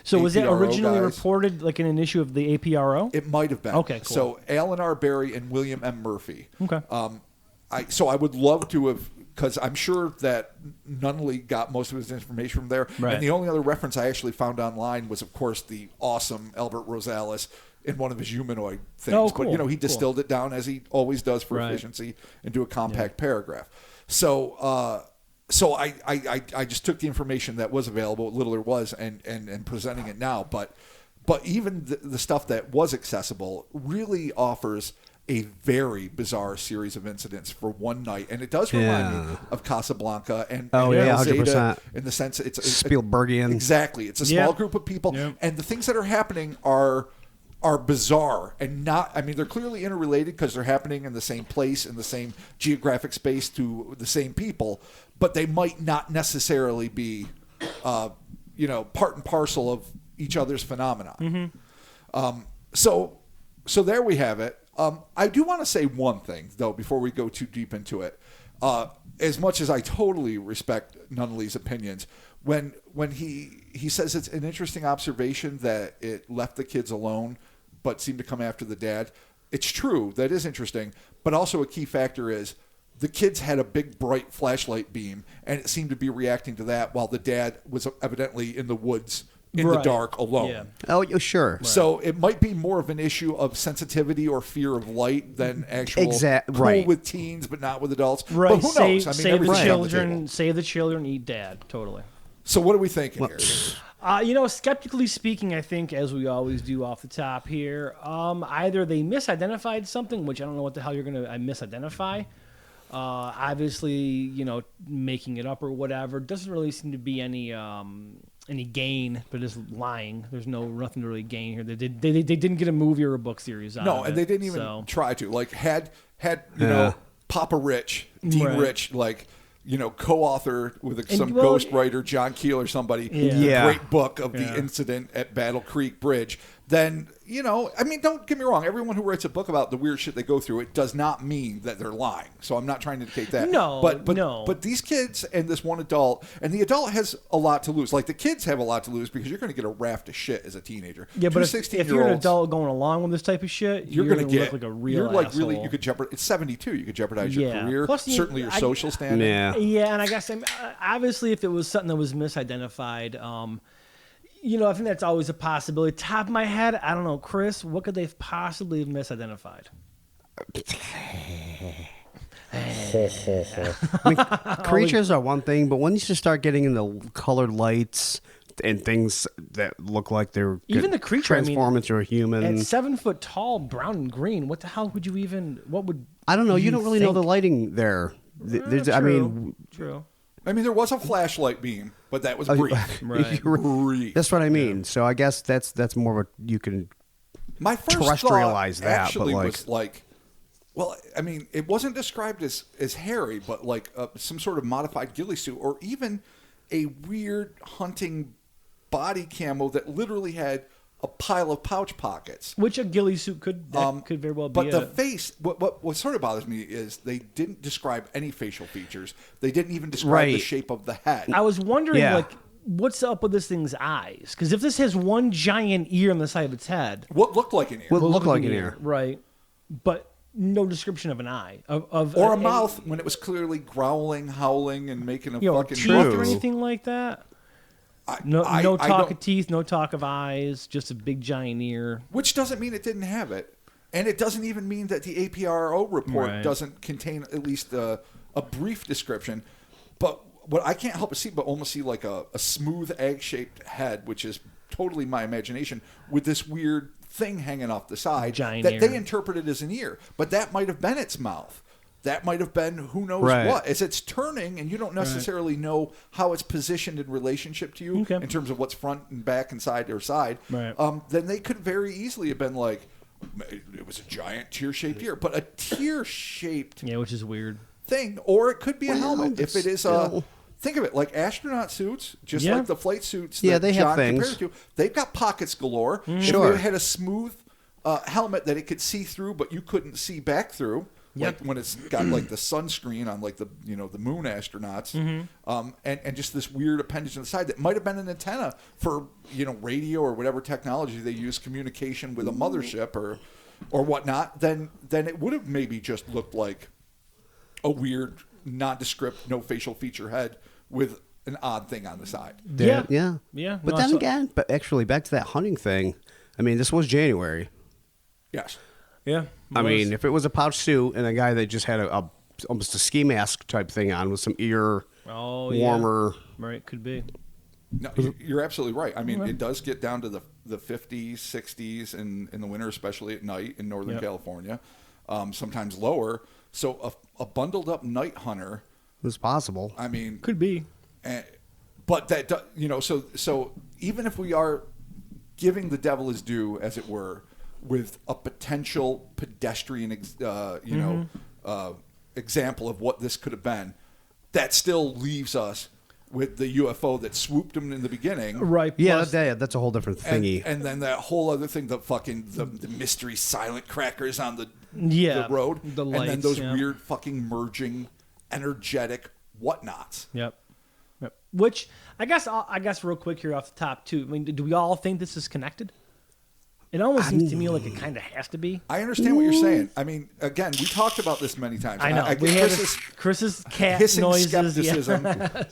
[SPEAKER 1] So was it
[SPEAKER 3] APRO
[SPEAKER 1] originally
[SPEAKER 3] guys.
[SPEAKER 1] reported like in an issue of the APRO?
[SPEAKER 3] It might have been.
[SPEAKER 1] Okay, cool.
[SPEAKER 3] So Alan R. Berry and William M. Murphy.
[SPEAKER 1] Okay.
[SPEAKER 3] I would love to have, because I'm sure that Nunnally got most of his information from there.
[SPEAKER 1] Right.
[SPEAKER 3] And the only other reference I actually found online was, of course, the awesome Albert Rosales in one of his humanoid things.
[SPEAKER 1] Oh, cool.
[SPEAKER 3] But, he distilled it down as he always does for efficiency into a compact paragraph. So I just took the information that was available, what little there was, and presenting it now. But even the stuff that was accessible really offers a very bizarre series of incidents for one night, and it does remind me of Casablanca and El
[SPEAKER 2] 100%.
[SPEAKER 3] in the sense it's
[SPEAKER 2] Spielbergian.
[SPEAKER 3] Exactly, it's a small group of people, and the things that are happening are bizarre and not. I mean, they're clearly interrelated because they're happening in the same place, in the same geographic space, to the same people, but they might not necessarily be, part and parcel of each other's phenomenon.
[SPEAKER 1] Mm-hmm.
[SPEAKER 3] So there we have it. I do want to say one thing, though, before we go too deep into it. As much as I totally respect Nunnally's opinions, when he says it's an interesting observation that it left the kids alone but seemed to come after the dad, it's true. That is interesting. But also a key factor is the kids had a big, bright flashlight beam, and it seemed to be reacting to that while the dad was evidently in the woods in the dark alone.
[SPEAKER 2] Yeah. Oh, sure.
[SPEAKER 3] Right. So it might be more of an issue of sensitivity or fear of light than actual cool with teens but not with adults.
[SPEAKER 1] Right.
[SPEAKER 3] But who knows? I mean,
[SPEAKER 1] save the children.
[SPEAKER 3] on the
[SPEAKER 1] Save the children. Eat dad. Totally.
[SPEAKER 3] So what are we thinking here?
[SPEAKER 1] Skeptically speaking, I think, as we always do off the top here, either they misidentified something, which I don't know what the hell you're going to misidentify. Obviously, making it up or whatever. Doesn't really seem to be any gain, but it's lying. There's nothing to really gain here. They didn't get a movie or a book series out of it.
[SPEAKER 3] And they didn't even try to. Like, had Papa Rich, Dean Rich, co-author with some ghostwriter, John Keel or somebody, a great book of the incident at Battle Creek Bridge, then, I mean, don't get me wrong. Everyone who writes a book about the weird shit they go through, it does not mean that they're lying. So I'm not trying to indicate that.
[SPEAKER 1] No,
[SPEAKER 3] but these kids and this one adult, and the adult has a lot to lose. Like the kids have a lot to lose because you're going to get a raft of shit as a teenager.
[SPEAKER 1] Yeah, but if you're an adult going along with this type of shit, you're going to look like a real asshole.
[SPEAKER 3] Really, you could jeopardize. It's 72. You could jeopardize your career,
[SPEAKER 1] Plus,
[SPEAKER 3] certainly your social standing.
[SPEAKER 1] Yeah, and I guess obviously if it was something that was misidentified, I think that's always a possibility. Top of my head, I don't know, Chris, what could they possibly have misidentified?
[SPEAKER 2] I mean, creatures are one thing, but once you start getting into colored lights and things that look like they're
[SPEAKER 1] even the creature
[SPEAKER 2] transform into a human
[SPEAKER 1] at 7 foot tall, brown and green. What the hell would you even? What would
[SPEAKER 2] I don't know? You don't really know the lighting there.
[SPEAKER 1] True.
[SPEAKER 3] I mean, there was a flashlight beam, but that was brief.
[SPEAKER 1] Right.
[SPEAKER 3] Brief.
[SPEAKER 2] That's what I mean. Yeah. So I guess that's more of a you can
[SPEAKER 3] my first
[SPEAKER 2] terrestrialize
[SPEAKER 3] thought
[SPEAKER 2] that.
[SPEAKER 3] Actually,
[SPEAKER 2] but
[SPEAKER 3] was like, well, I mean, it wasn't described as hairy, but like some sort of modified ghillie suit, or even a weird hunting body camo that literally had a pile of pouch pockets,
[SPEAKER 1] which a ghillie suit could very well be.
[SPEAKER 3] But the face, what sort of bothers me is they didn't describe any facial features. They didn't even describe the shape of the head.
[SPEAKER 1] I was wondering, what's up with this thing's eyes? Because if this has one giant ear on the side of its head,
[SPEAKER 3] what looked like an ear,
[SPEAKER 2] what looked like an ear,
[SPEAKER 1] right? But no description of an eye
[SPEAKER 3] or a mouth when it was clearly growling, howling, and making a fucking
[SPEAKER 1] teeth or anything like that. No talk of teeth, no talk of eyes, just a big giant ear.
[SPEAKER 3] Which doesn't mean it didn't have it. And it doesn't even mean that the APRO report doesn't contain at least a brief description. But what I can't help but almost see like a smooth egg-shaped head, which is totally my imagination, with this weird thing hanging off the side
[SPEAKER 1] giant
[SPEAKER 3] that
[SPEAKER 1] ear.
[SPEAKER 3] they interpreted as an ear. But that might have been its mouth. That might have been who knows what. As it's turning, and you don't necessarily know how it's positioned in relationship to you in terms of what's front and back and side or side, then they could very easily have been like, it was a giant tear-shaped ear. But a tear-shaped
[SPEAKER 1] which is weird
[SPEAKER 3] thing, or it could be a helmet. If it is think of it like astronaut suits, just like the flight suits that
[SPEAKER 2] they
[SPEAKER 3] John
[SPEAKER 2] have things.
[SPEAKER 3] compared to. They've got pockets galore.
[SPEAKER 1] Mm-hmm.
[SPEAKER 3] Sure. If it had a smooth helmet that it could see through, but you couldn't see back through. Like when it's got like the sunscreen on like the the moon astronauts, and just this weird appendage on the side that might have been an antenna for radio or whatever technology they use communication with a mothership or whatnot, then it would have maybe just looked like a weird nondescript no facial feature head with an odd thing on the side.
[SPEAKER 2] Yeah. But then again, actually back to that hunting thing. I mean, this was January.
[SPEAKER 3] Yes.
[SPEAKER 1] Yeah.
[SPEAKER 2] I mean, if it was a pouch suit and a guy that just had almost a ski mask type thing on with some ear warmer.
[SPEAKER 1] Right, could be.
[SPEAKER 3] No, you're absolutely right. I mean, it does get down to the 50s, 60s in the winter, especially at night in Northern California, sometimes lower. So a bundled up night hunter.
[SPEAKER 2] It's possible.
[SPEAKER 3] I mean.
[SPEAKER 1] Could be.
[SPEAKER 3] But that, so even if we are giving the devil his due, as it were, with a potential pedestrian, example of what this could have been, that still leaves us with the UFO that swooped him in the beginning.
[SPEAKER 1] Right.
[SPEAKER 2] That's a whole different thingy.
[SPEAKER 3] And then that whole other thing, the mystery silent crackers on the road.
[SPEAKER 1] The lights,
[SPEAKER 3] and then those weird fucking merging, energetic whatnots.
[SPEAKER 1] Yep. Which I guess real quick here off the top too. I mean, do we all think this is connected? It almost seems to me like it kind of has to be.
[SPEAKER 3] I understand what you're saying. I mean, again, we talked about this many times.
[SPEAKER 1] I know.
[SPEAKER 3] We had
[SPEAKER 1] Chris's cat
[SPEAKER 3] hissing
[SPEAKER 1] noises,
[SPEAKER 3] skepticism,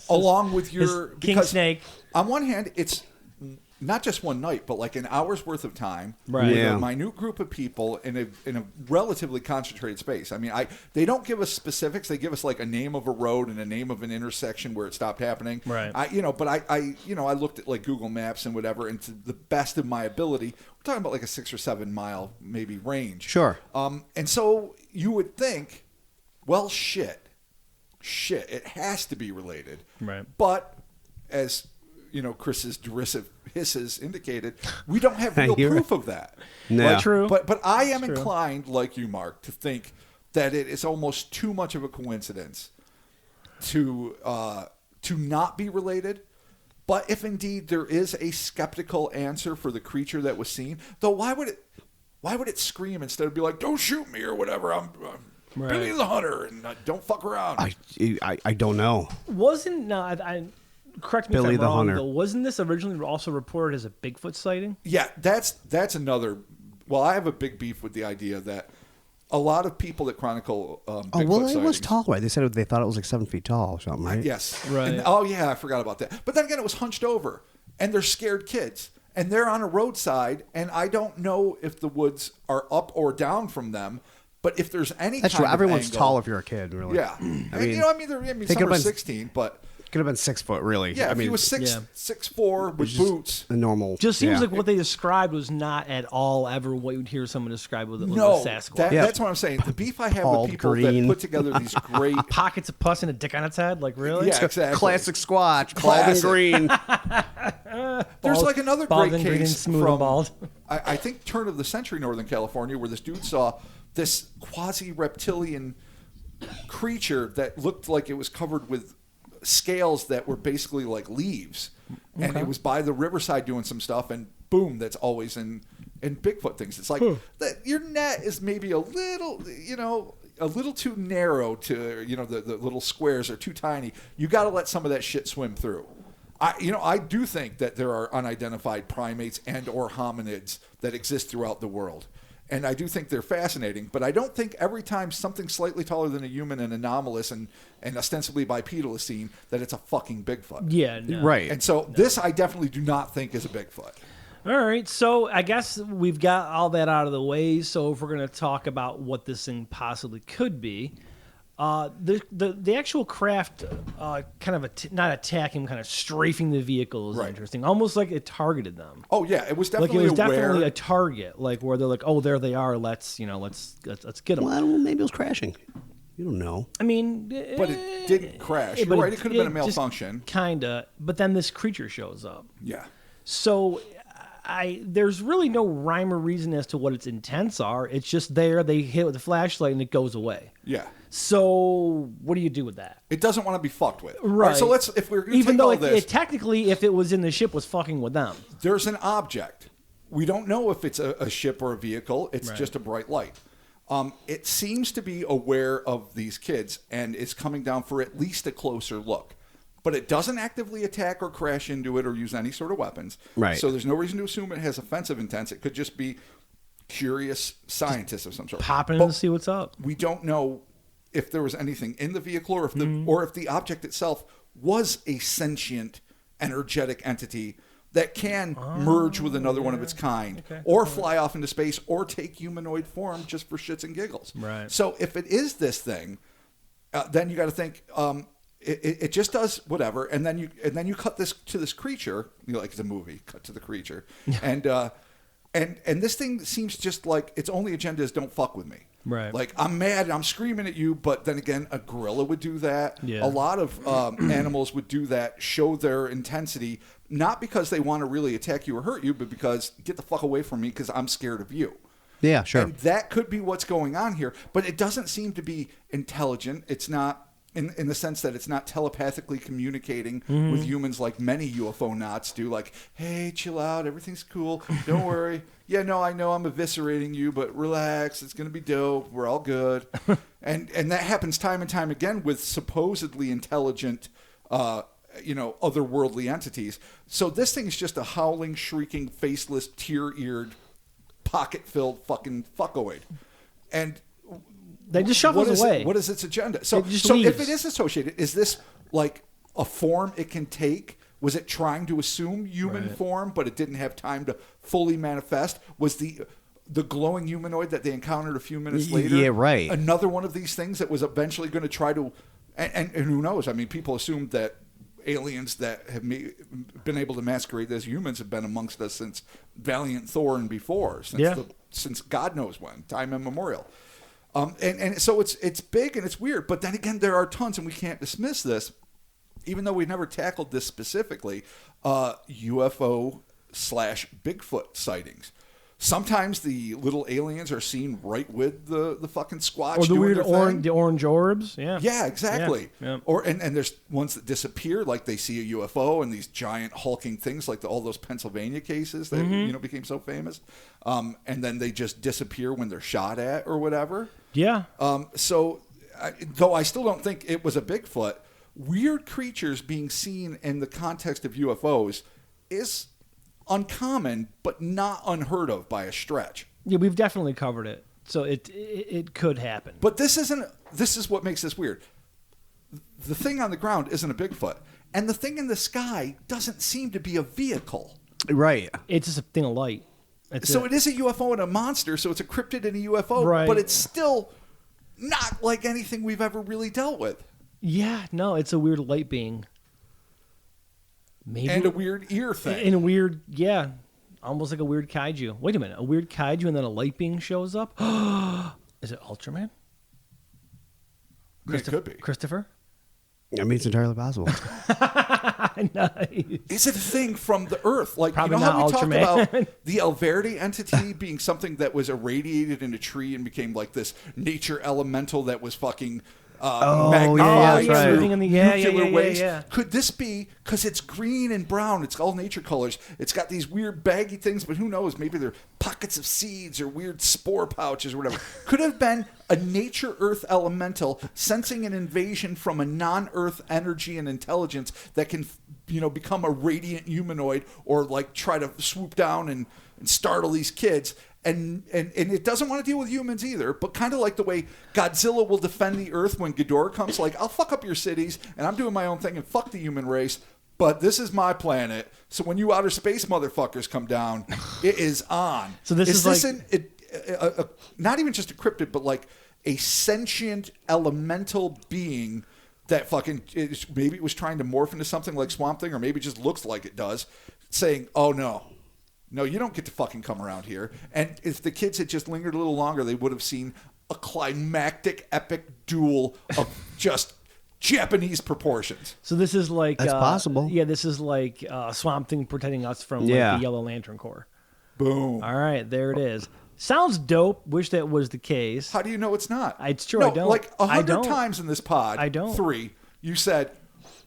[SPEAKER 3] along with your
[SPEAKER 1] king snake.
[SPEAKER 3] On one hand, it's not just one night, but like an hour's worth of time
[SPEAKER 1] with
[SPEAKER 3] a minute group of people in a relatively concentrated space. I mean, they don't give us specifics. They give us like a name of a road and a name of an intersection where it stopped happening.
[SPEAKER 1] Right.
[SPEAKER 3] I looked at like Google Maps and whatever, and to the best of my ability, we're talking about like a 6 or 7 mile maybe range.
[SPEAKER 2] Sure.
[SPEAKER 3] And so you would think, well, shit, it has to be related.
[SPEAKER 1] Right.
[SPEAKER 3] But as Chris's derisive hisses indicated, we don't have real proof of that.
[SPEAKER 2] No.
[SPEAKER 1] True.
[SPEAKER 3] But I am inclined, like you, Mark, to think that it is almost too much of a coincidence to not be related, But if indeed there is a skeptical answer for the creature that was seen, though, why would it scream instead of be like, "Don't shoot me" or whatever? I'm Billy the Hunter and don't fuck around.
[SPEAKER 2] I don't know.
[SPEAKER 1] Wasn't I correct me
[SPEAKER 2] Billy
[SPEAKER 1] if I'm
[SPEAKER 2] the
[SPEAKER 1] wrong,
[SPEAKER 2] Hunter.
[SPEAKER 1] though, wasn't this originally also reported as a Bigfoot sighting?
[SPEAKER 3] Yeah, that's another. Well, I have a big beef with the idea that a lot of people that chronicle Bigfoot
[SPEAKER 2] It was
[SPEAKER 3] sightings,
[SPEAKER 2] tall, right? They said they thought it was like 7 feet tall or something, right?
[SPEAKER 3] Yes.
[SPEAKER 1] Right.
[SPEAKER 3] And, oh, yeah, I forgot about that. But then again, it was hunched over, and they're scared kids, and they're on a roadside, and I don't know if the woods are up or down from them, but if there's any
[SPEAKER 2] That's
[SPEAKER 3] kind
[SPEAKER 2] true.
[SPEAKER 3] of
[SPEAKER 2] Everyone's
[SPEAKER 3] angle,
[SPEAKER 2] tall if you're a kid, really.
[SPEAKER 3] Yeah.
[SPEAKER 2] I
[SPEAKER 3] And,
[SPEAKER 2] mean,
[SPEAKER 3] some
[SPEAKER 2] could've
[SPEAKER 3] are
[SPEAKER 2] been-
[SPEAKER 3] 16, but
[SPEAKER 2] could have been 6 foot, really.
[SPEAKER 3] yeah,
[SPEAKER 2] I
[SPEAKER 3] if
[SPEAKER 2] mean,
[SPEAKER 3] he was 6'4" with
[SPEAKER 2] just
[SPEAKER 3] boots.
[SPEAKER 2] a normal.
[SPEAKER 1] Just seems
[SPEAKER 2] yeah.
[SPEAKER 1] like what they described was not at all ever what you'd hear someone describe with a
[SPEAKER 3] No,
[SPEAKER 1] Sasquatch.
[SPEAKER 2] Yeah.
[SPEAKER 3] that's what I'm saying. The beef I have
[SPEAKER 2] Bald,
[SPEAKER 3] with people
[SPEAKER 2] green.
[SPEAKER 3] that put together these great
[SPEAKER 1] Pockets of pus and a dick on its head, like really?
[SPEAKER 3] Yeah, exactly.
[SPEAKER 2] Classic Squatch, bald and
[SPEAKER 3] Classic.
[SPEAKER 2] green.
[SPEAKER 3] There's
[SPEAKER 1] Bald-
[SPEAKER 3] like another
[SPEAKER 1] bald
[SPEAKER 3] great
[SPEAKER 1] and green and
[SPEAKER 3] case
[SPEAKER 1] smooth
[SPEAKER 3] from
[SPEAKER 1] and bald.
[SPEAKER 3] I think turn of the century Northern California where this dude saw this quasi reptilian creature that looked like it was covered with scales that were basically like leaves, and it was by the riverside doing some stuff, and boom, that's always in Bigfoot things. It's like that your net is maybe a little, a little too narrow to, the little squares are too tiny. You got to let some of that shit swim through. I do think that there are unidentified primates and or hominids that exist throughout the world. And I do think they're fascinating, but I don't think every time something slightly taller than a human and anomalous and ostensibly bipedal is seen, that it's a fucking Bigfoot.
[SPEAKER 1] Yeah, no.
[SPEAKER 2] Right.
[SPEAKER 3] And so this I definitely do not think is a Bigfoot.
[SPEAKER 1] All right, so I guess we've got all that out of the way. So if we're going to talk about what this thing possibly could be, the actual craft kind of not attacking, kind of strafing the vehicle is
[SPEAKER 3] Right.
[SPEAKER 1] interesting. Almost like it targeted them.
[SPEAKER 3] Oh yeah, it was
[SPEAKER 1] Like
[SPEAKER 3] definitely
[SPEAKER 1] it was
[SPEAKER 3] aware.
[SPEAKER 1] definitely a target, like where they're like, oh, there they are. Let's get them.
[SPEAKER 2] Well, I don't know. Maybe it was crashing. You don't know.
[SPEAKER 1] I mean,
[SPEAKER 3] but it didn't crash. You're
[SPEAKER 1] but
[SPEAKER 3] right, it could have been a malfunction.
[SPEAKER 1] Kinda, but then this creature shows up.
[SPEAKER 3] Yeah.
[SPEAKER 1] So there's really no rhyme or reason as to what its intents are. It's just there. They hit it with a flashlight and it goes away.
[SPEAKER 3] Yeah.
[SPEAKER 1] So what do you do with that?
[SPEAKER 3] It doesn't want to be fucked with. All
[SPEAKER 1] Right.
[SPEAKER 3] so if we're going to
[SPEAKER 1] Even
[SPEAKER 3] take
[SPEAKER 1] though
[SPEAKER 3] all
[SPEAKER 1] it
[SPEAKER 3] this,
[SPEAKER 1] technically, if it was in the ship, was fucking with them.
[SPEAKER 3] there's an object. We don't know if it's a ship or a vehicle. It's
[SPEAKER 1] Right.
[SPEAKER 3] just a bright light. It seems to be aware of these kids and is coming down for at least a closer look. But it doesn't actively attack or crash into it or use any sort of weapons.
[SPEAKER 2] Right.
[SPEAKER 3] So there's no reason to assume it has offensive intents. It could just be curious scientists of some sort.
[SPEAKER 1] Popping in
[SPEAKER 3] But
[SPEAKER 1] to see what's up.
[SPEAKER 3] we don't know if there was anything in the vehicle or if the object itself was a sentient, energetic entity that can merge with another one of its kind, or fly off into space, or take humanoid form just for shits and giggles.
[SPEAKER 1] Right.
[SPEAKER 3] So if it is this thing, then you got to think it just does whatever, and then you cut this to this creature. Like it's a movie, cut to the creature, and this thing seems just like its only agenda is don't fuck with me.
[SPEAKER 1] Right.
[SPEAKER 3] Like I'm mad and I'm screaming at you, but then again, a gorilla would do that.
[SPEAKER 1] Yeah.
[SPEAKER 3] A lot of animals would do that, show their intensity, not because they want to really attack you or hurt you, but because get the fuck away from me because I'm scared of you.
[SPEAKER 2] Yeah, sure.
[SPEAKER 3] And that could be what's going on here, but it doesn't seem to be intelligent. It's not in the sense that it's not telepathically communicating with humans like many UFO knots do. Like, hey, chill out, everything's cool, don't worry. Yeah, no, I know I'm eviscerating you, but relax, it's gonna be dope. We're all good. and that happens time and time again with supposedly intelligent, otherworldly entities. So this thing is just a howling, shrieking, faceless, tear-eared, pocket-filled fucking fuckoid. And
[SPEAKER 1] They just shuffles away.
[SPEAKER 3] what is its agenda? So
[SPEAKER 1] It just
[SPEAKER 3] if
[SPEAKER 1] leaves.
[SPEAKER 3] it is associated, is this like a form it can take? Was it trying to assume human form, but it didn't have time to fully manifest? Was the glowing humanoid that they encountered a few minutes later
[SPEAKER 2] Yeah, right.
[SPEAKER 3] another one of these things that was eventually going to try to... And who knows? I mean, people assumed that aliens that have been able to masquerade as humans have been amongst us since Valiant Thor and before, since God knows when, time immemorial. And so it's big and it's weird, but then again, there are tons, and we can't dismiss this, even though we've never tackled this specifically, UFO/Bigfoot sightings. Sometimes the little aliens are seen right with the fucking Squatch.
[SPEAKER 1] Or the
[SPEAKER 3] doing
[SPEAKER 1] weird
[SPEAKER 3] their thing.
[SPEAKER 1] the orange orbs. Yeah.
[SPEAKER 3] Yeah, exactly.
[SPEAKER 1] Yeah.
[SPEAKER 3] Or and there's ones that disappear, like they see a UFO and these giant hulking things, like all those Pennsylvania cases that became so famous, and then they just disappear when they're shot at or whatever.
[SPEAKER 1] Yeah.
[SPEAKER 3] Though I still don't think it was a Bigfoot, weird creatures being seen in the context of UFOs is uncommon, but not unheard of by a stretch.
[SPEAKER 1] Yeah, we've definitely covered it. So it could happen.
[SPEAKER 3] But this is what makes this weird. The thing on the ground isn't a Bigfoot, and the thing in the sky doesn't seem to be a vehicle.
[SPEAKER 2] Right.
[SPEAKER 1] It's just a thing of light.
[SPEAKER 3] It is a UFO and a monster, so it's a cryptid and a UFO,
[SPEAKER 1] Right.
[SPEAKER 3] but it's still not like anything we've ever really dealt with.
[SPEAKER 1] Yeah, no, it's a weird light being. Maybe.
[SPEAKER 3] And a weird ear thing.
[SPEAKER 1] And a weird, yeah, almost like a weird kaiju. Wait a minute, a weird kaiju and then a light being shows up? Is it Ultraman?
[SPEAKER 3] It could be.
[SPEAKER 1] Christopher?
[SPEAKER 2] I mean, it's entirely possible.
[SPEAKER 1] Nice.
[SPEAKER 3] Is it a thing from the Earth? Like,
[SPEAKER 1] Probably
[SPEAKER 3] you know how we
[SPEAKER 1] not
[SPEAKER 3] talked
[SPEAKER 1] Ultraman.
[SPEAKER 3] about the Alverde entity being something that was irradiated in a tree and became like this nature elemental that was fucking magnified
[SPEAKER 2] yeah, that's right.
[SPEAKER 3] through
[SPEAKER 1] Yeah,
[SPEAKER 3] nuclear waste?
[SPEAKER 1] yeah.
[SPEAKER 3] Could this be, because it's green and brown, it's all nature colors, it's got these weird baggy things, but who knows, maybe they're pockets of seeds or weird spore pouches or whatever. Could have been a nature earth elemental sensing an invasion from a non-earth energy and intelligence that can, become a radiant humanoid or like try to swoop down and startle these kids. And it doesn't want to deal with humans either, but kind of like the way Godzilla will defend the Earth when Ghidorah comes, like, I'll fuck up your cities, and I'm doing my own thing, and fuck the human race, but this is my planet, so when you outer space motherfuckers come down, it is on.
[SPEAKER 1] So this is
[SPEAKER 3] like... not even just a cryptid, but like a sentient elemental being that fucking... maybe it was trying to morph into something like Swamp Thing, or maybe it just looks like it does, saying, oh no, you don't get to fucking come around here. And if the kids had just lingered a little longer, they would have seen a climactic, epic duel of just Japanese proportions.
[SPEAKER 1] So this is like...
[SPEAKER 2] That's possible.
[SPEAKER 1] Yeah, this is like Swamp Thing protecting us from like, the Yellow Lantern Corps.
[SPEAKER 3] Boom.
[SPEAKER 1] All right, there it is. Sounds dope. Wish that was the case.
[SPEAKER 3] How do you know it's not?
[SPEAKER 1] It's true,
[SPEAKER 3] No,
[SPEAKER 1] I don't.
[SPEAKER 3] like
[SPEAKER 1] I
[SPEAKER 3] 100
[SPEAKER 1] don't.
[SPEAKER 3] times in this pod,
[SPEAKER 1] I don't.
[SPEAKER 3] 3, you said,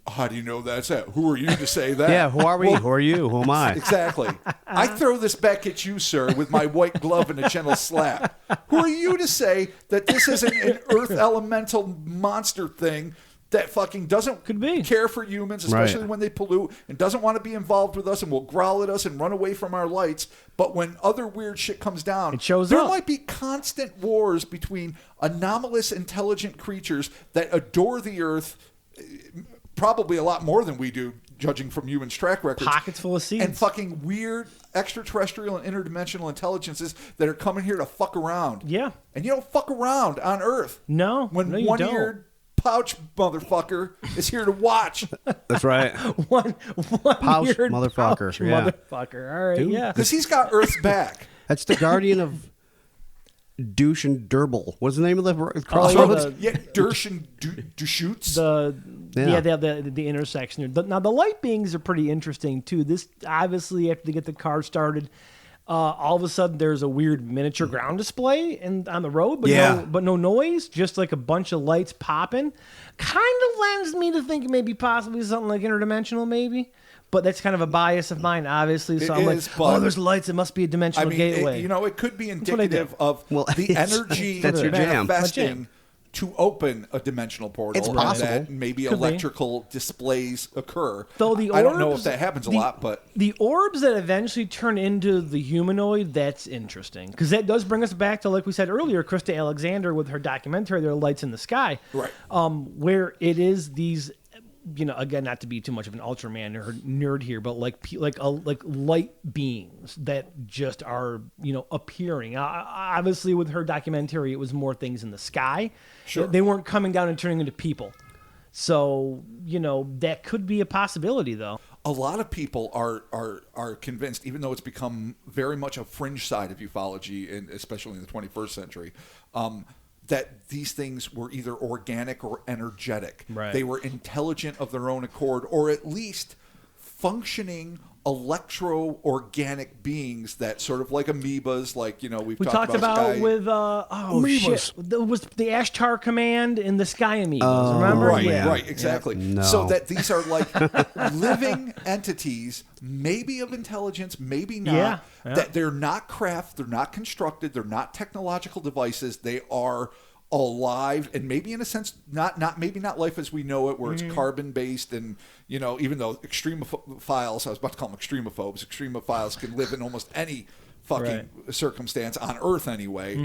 [SPEAKER 3] how do you know that's it? Who are you to say that?
[SPEAKER 2] Yeah, who are we?
[SPEAKER 3] Well,
[SPEAKER 2] Who are you? Who am I?
[SPEAKER 3] Exactly. I throw this back at you, sir, with my white glove and a gentle slap. Who are you to say that this isn't an earth elemental monster thing that fucking doesn't
[SPEAKER 1] Could be.
[SPEAKER 3] care for humans, especially
[SPEAKER 2] Right.
[SPEAKER 3] when they pollute, and doesn't want to be involved with us and will growl at us and run away from our lights. But when other weird shit comes down,
[SPEAKER 1] It shows
[SPEAKER 3] there
[SPEAKER 1] up.
[SPEAKER 3] might be constant wars between anomalous, intelligent creatures that adore the earth, probably a lot more than we do, judging from humans' track records.
[SPEAKER 1] Pockets full of seeds.
[SPEAKER 3] And fucking weird extraterrestrial and interdimensional intelligences that are coming here to fuck around.
[SPEAKER 1] Yeah.
[SPEAKER 3] And you don't fuck around on Earth.
[SPEAKER 1] No,
[SPEAKER 3] When
[SPEAKER 1] no, you
[SPEAKER 3] one-eared pouch motherfucker is here to watch.
[SPEAKER 2] That's right.
[SPEAKER 1] one
[SPEAKER 2] Pouch
[SPEAKER 1] weird
[SPEAKER 2] motherfucker,
[SPEAKER 1] pouch
[SPEAKER 2] yeah.
[SPEAKER 1] motherfucker. All right,
[SPEAKER 2] Dude.
[SPEAKER 1] yeah.
[SPEAKER 3] Because he's got Earth's back.
[SPEAKER 2] That's the guardian of Douche and Durble. What's the name of the
[SPEAKER 1] yeah,
[SPEAKER 2] crossroads?
[SPEAKER 3] Yeah, Dersh and Deschutes.
[SPEAKER 1] The intersection. Now the light beings are pretty interesting too. This obviously after they get the car started, all of a sudden there's a weird miniature ground display on the road, but no noise, just like a bunch of lights popping. Kind of lends me to think maybe possibly something like interdimensional, maybe. But that's kind of a bias of mine, obviously. So I'm like, there's lights. It must be a dimensional gateway.
[SPEAKER 3] It could be
[SPEAKER 1] what I
[SPEAKER 3] indicative of the energy
[SPEAKER 2] that's your jam.
[SPEAKER 3] manifesting to open a dimensional portal.
[SPEAKER 2] It's possible.
[SPEAKER 3] That maybe
[SPEAKER 1] Could be.
[SPEAKER 3] electrical displays occur.
[SPEAKER 1] Though the
[SPEAKER 3] I don't know if
[SPEAKER 1] orbs-
[SPEAKER 3] that happens a
[SPEAKER 1] the-
[SPEAKER 3] lot, but
[SPEAKER 1] The orbs that eventually turn into the humanoid, that's interesting. Because that does bring us back to, like we said earlier, Krista Alexander with her documentary, There Are Lights in the Sky.
[SPEAKER 3] Right.
[SPEAKER 1] Where it is these, again, not to be too much of an Ultraman or nerd here, but like light beings that just are, appearing. Obviously, with her documentary, it was more things in the sky.
[SPEAKER 3] Sure.
[SPEAKER 1] They weren't coming down and turning into people. So, that could be a possibility, though.
[SPEAKER 3] a lot of people are convinced, even though it's become very much a fringe side of ufology, and especially in the 21st century, that these things were either organic or energetic.
[SPEAKER 1] Right.
[SPEAKER 3] They were intelligent of their own accord, or at least functioning electro-organic beings that sort of like amoebas, like, we've
[SPEAKER 1] We talked about
[SPEAKER 3] Sky.
[SPEAKER 1] with shit. There was the Ashtar Command and the Sky Amoebas. Remember?
[SPEAKER 3] Right,
[SPEAKER 1] Yeah.
[SPEAKER 3] right, exactly.
[SPEAKER 2] Yeah. No.
[SPEAKER 3] So that these are like living entities, maybe of intelligence, maybe not.
[SPEAKER 1] Yeah.
[SPEAKER 3] That they're not craft, they're not constructed, they're not technological devices. They are alive, and maybe in a sense not life as we know it, where it's carbon based, and even though extremophiles, I was about to call them extremophiles can live in almost any fucking circumstance on Earth anyway.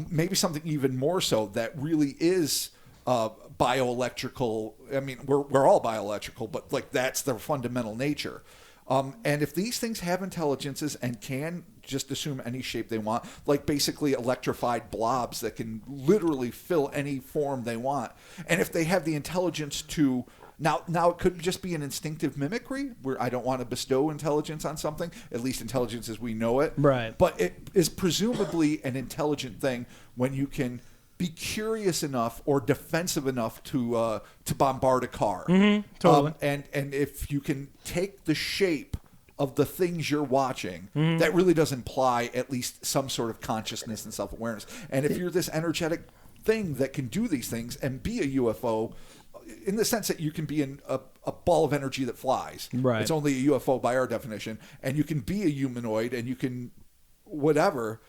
[SPEAKER 3] Maybe something even more so that really is bioelectrical. I mean, we're all bioelectrical, but like that's their fundamental nature. And if these things have intelligences and can just assume any shape they want, like basically electrified blobs that can literally fill any form they want, and if they have the intelligence to now it could just be an instinctive mimicry where I don't want to bestow intelligence on something, at least intelligence as we know it,
[SPEAKER 1] Right.
[SPEAKER 3] But it is presumably an intelligent thing when you can be curious enough or defensive enough to bombard a car.
[SPEAKER 1] Totally.
[SPEAKER 3] And if you can take the shape of the things you're watching, that really does imply at least some sort of consciousness and self-awareness. And if you're this energetic thing that can do these things and be a UFO, in the sense that you can be in a ball of energy that flies.
[SPEAKER 1] Right.
[SPEAKER 3] It's only a UFO by our definition. And you can be a humanoid and you can whatever.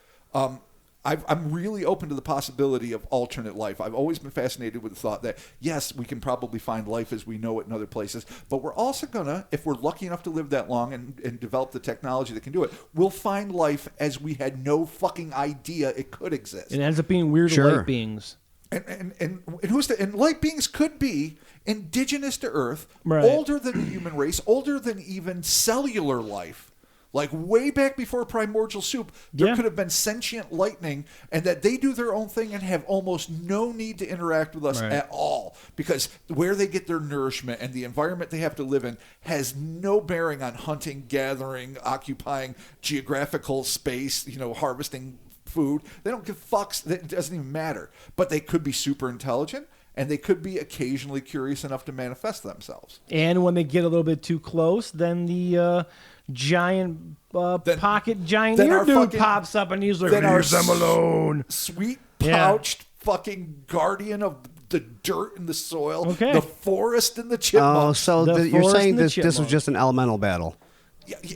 [SPEAKER 3] I'm really open to the possibility of alternate life. I've always been fascinated with the thought that, yes, we can probably find life as we know it in other places, but we're also going to, if we're lucky enough to live that long and develop the technology that can do it, we'll find life as we had no fucking idea it could exist.
[SPEAKER 1] It ends up being weird light beings.
[SPEAKER 3] And light beings could be indigenous to Earth,
[SPEAKER 1] Right.
[SPEAKER 3] older than the human race, older than even cellular life. Like way back before primordial soup, there could have been sentient lightning, and that they do their own thing and have almost no need to interact with us at all, because where they get their nourishment and the environment they have to live in has no bearing on hunting, gathering, occupying geographical space, harvesting food. They don't give fucks. It doesn't even matter. But they could be super intelligent, and they could be occasionally curious enough to manifest themselves.
[SPEAKER 1] And when they get a little bit too close, then the giant pocket giant ear dude pops up, and he's like, "Leave them alone."
[SPEAKER 3] Sweet pouched fucking guardian of the dirt and the soil,
[SPEAKER 1] Okay.
[SPEAKER 3] the forest and the chipmunks.
[SPEAKER 2] Oh, so you're
[SPEAKER 1] forest
[SPEAKER 2] saying
[SPEAKER 1] and the
[SPEAKER 2] this was
[SPEAKER 1] chipmunk.
[SPEAKER 2] just an elemental battle?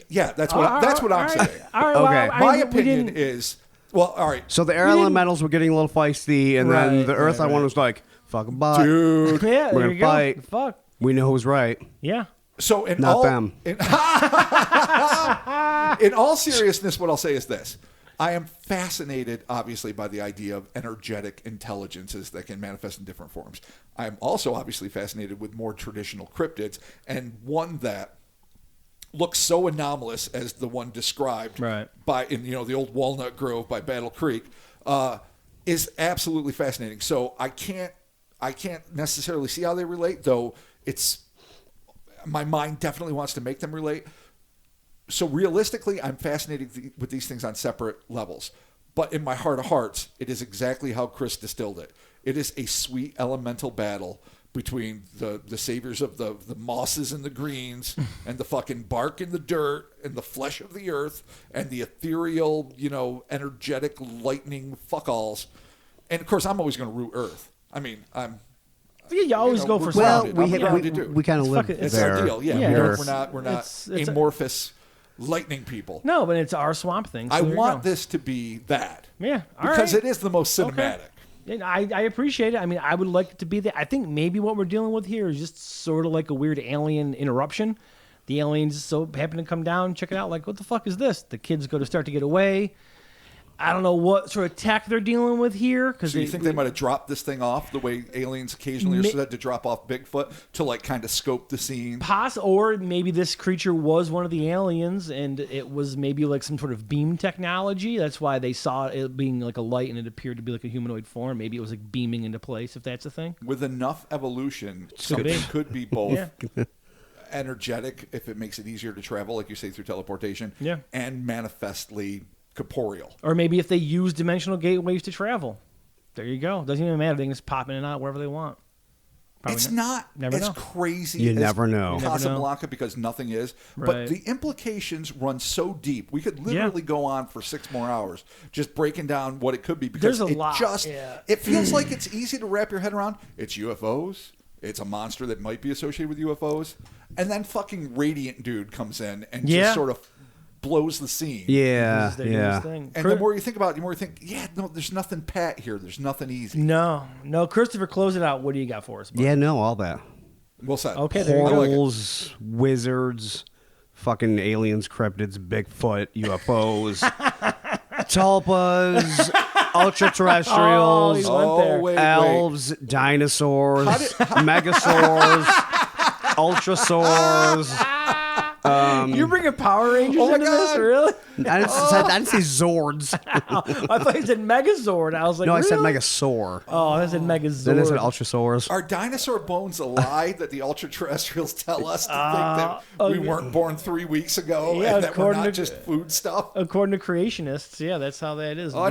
[SPEAKER 3] Yeah, that's what I'm saying.
[SPEAKER 1] All right,
[SPEAKER 2] Okay.
[SPEAKER 1] well,
[SPEAKER 3] My opinion is, well, all right,
[SPEAKER 2] So the air elementals were getting a little feisty, and then
[SPEAKER 1] Right,
[SPEAKER 2] the earth one was like, "Fuck 'em, bye,
[SPEAKER 3] dude.
[SPEAKER 1] yeah,
[SPEAKER 2] We're
[SPEAKER 1] there
[SPEAKER 2] gonna
[SPEAKER 1] you go.
[SPEAKER 2] fight.
[SPEAKER 1] Fuck.
[SPEAKER 2] We know who's right."
[SPEAKER 1] Yeah.
[SPEAKER 3] So in
[SPEAKER 2] Not
[SPEAKER 3] all
[SPEAKER 2] them.
[SPEAKER 3] In all seriousness, what I'll say is this. I am fascinated, obviously, by the idea of energetic intelligences that can manifest in different forms. I am also obviously fascinated with more traditional cryptids, and one that looks so anomalous as the one described by in the old Walnut Grove by Battle Creek is absolutely fascinating. So I can't necessarily see how they relate, though my mind definitely wants to make them relate. So realistically, I'm fascinated with these things on separate levels. But in my heart of hearts, it is exactly how Chris distilled it. It is a sweet elemental battle between the saviors of the mosses and the greens and the fucking bark and the dirt and the flesh of the earth and the ethereal, energetic lightning fuck-alls. And of course, I'm always going to root Earth. I mean,
[SPEAKER 1] You always go for
[SPEAKER 2] Well,
[SPEAKER 3] grounded.
[SPEAKER 2] we kind of live
[SPEAKER 1] fucking-
[SPEAKER 3] It's
[SPEAKER 2] there.
[SPEAKER 3] our deal. Yeah,
[SPEAKER 1] Yeah.
[SPEAKER 3] we're not
[SPEAKER 1] It's
[SPEAKER 3] amorphous lightning people.
[SPEAKER 1] No, but it's our swamp thing. So
[SPEAKER 3] I
[SPEAKER 1] there you
[SPEAKER 3] want
[SPEAKER 1] go.
[SPEAKER 3] this to be that.
[SPEAKER 1] Yeah, all
[SPEAKER 3] because
[SPEAKER 1] right.
[SPEAKER 3] it is the most cinematic.
[SPEAKER 1] And I appreciate it. I mean, I would like it to be that. I think maybe what we're dealing with here is just sort of like a weird alien interruption. The aliens so happen to come down, check it out. Like, what the fuck is this? The kids go to start to get away. I don't know what sort of tech they're dealing with here.
[SPEAKER 3] So you think they might have dropped this thing off the way aliens occasionally are said to drop off Bigfoot to like kind of scope the scene?
[SPEAKER 1] Or maybe this creature was one of the aliens and it was maybe like some sort of beam technology. That's why they saw it being like a light and it appeared to be like a humanoid form. Maybe it was like beaming into place, if that's a thing.
[SPEAKER 3] With enough evolution, something could be both energetic, if it makes it easier to travel, like you say, through teleportation, and manifestly corporeal.
[SPEAKER 1] Or maybe if they use dimensional gateways to travel. There you go. Doesn't even matter. They can just pop in and out wherever they want.
[SPEAKER 3] It's not
[SPEAKER 1] Never
[SPEAKER 3] as
[SPEAKER 1] know.
[SPEAKER 3] crazy
[SPEAKER 2] You
[SPEAKER 3] as
[SPEAKER 2] never know.
[SPEAKER 3] Casablanca because nothing is.
[SPEAKER 1] Right.
[SPEAKER 3] But the implications run so deep. We could literally go on for 6 more hours just breaking down what it could be because
[SPEAKER 1] There's a
[SPEAKER 3] it
[SPEAKER 1] lot,
[SPEAKER 3] just
[SPEAKER 1] yeah.
[SPEAKER 3] it feels like it's easy to wrap your head around. It's UFOs. It's a monster that might be associated with UFOs. And then fucking Radiant dude comes in and just sort of blows the scene.
[SPEAKER 2] Yeah, yeah.
[SPEAKER 3] And the more you think about it, the more you think, no, there's nothing pat here. There's nothing easy.
[SPEAKER 1] No. Christopher, close it out. What do you got for us, bud?
[SPEAKER 2] Yeah, no, all that.
[SPEAKER 3] Well said.
[SPEAKER 1] Okay, there you go.
[SPEAKER 2] Portals, wizards, fucking aliens, cryptids, Bigfoot, UFOs, tulpas, ultraterrestrials,
[SPEAKER 3] Wait.
[SPEAKER 2] elves, dinosaurs, megasaurs, ultrasaurs.
[SPEAKER 1] You're bringing Power Rangers into this, really?
[SPEAKER 2] I didn't say Zords.
[SPEAKER 1] I thought you said Megazord. I was like,
[SPEAKER 2] No,
[SPEAKER 1] really?
[SPEAKER 2] I said Megasaur.
[SPEAKER 1] Oh, I said Megazord.
[SPEAKER 2] Then I said Ultrasaurs.
[SPEAKER 3] Are dinosaur bones a lie that the ultra-terrestrials tell us to think that we weren't born 3 weeks ago
[SPEAKER 1] Yeah,
[SPEAKER 3] and that we're
[SPEAKER 1] according
[SPEAKER 3] not
[SPEAKER 1] to-
[SPEAKER 3] just food stuff?
[SPEAKER 1] According to creationists, yeah, that's how that is.
[SPEAKER 3] Oh, I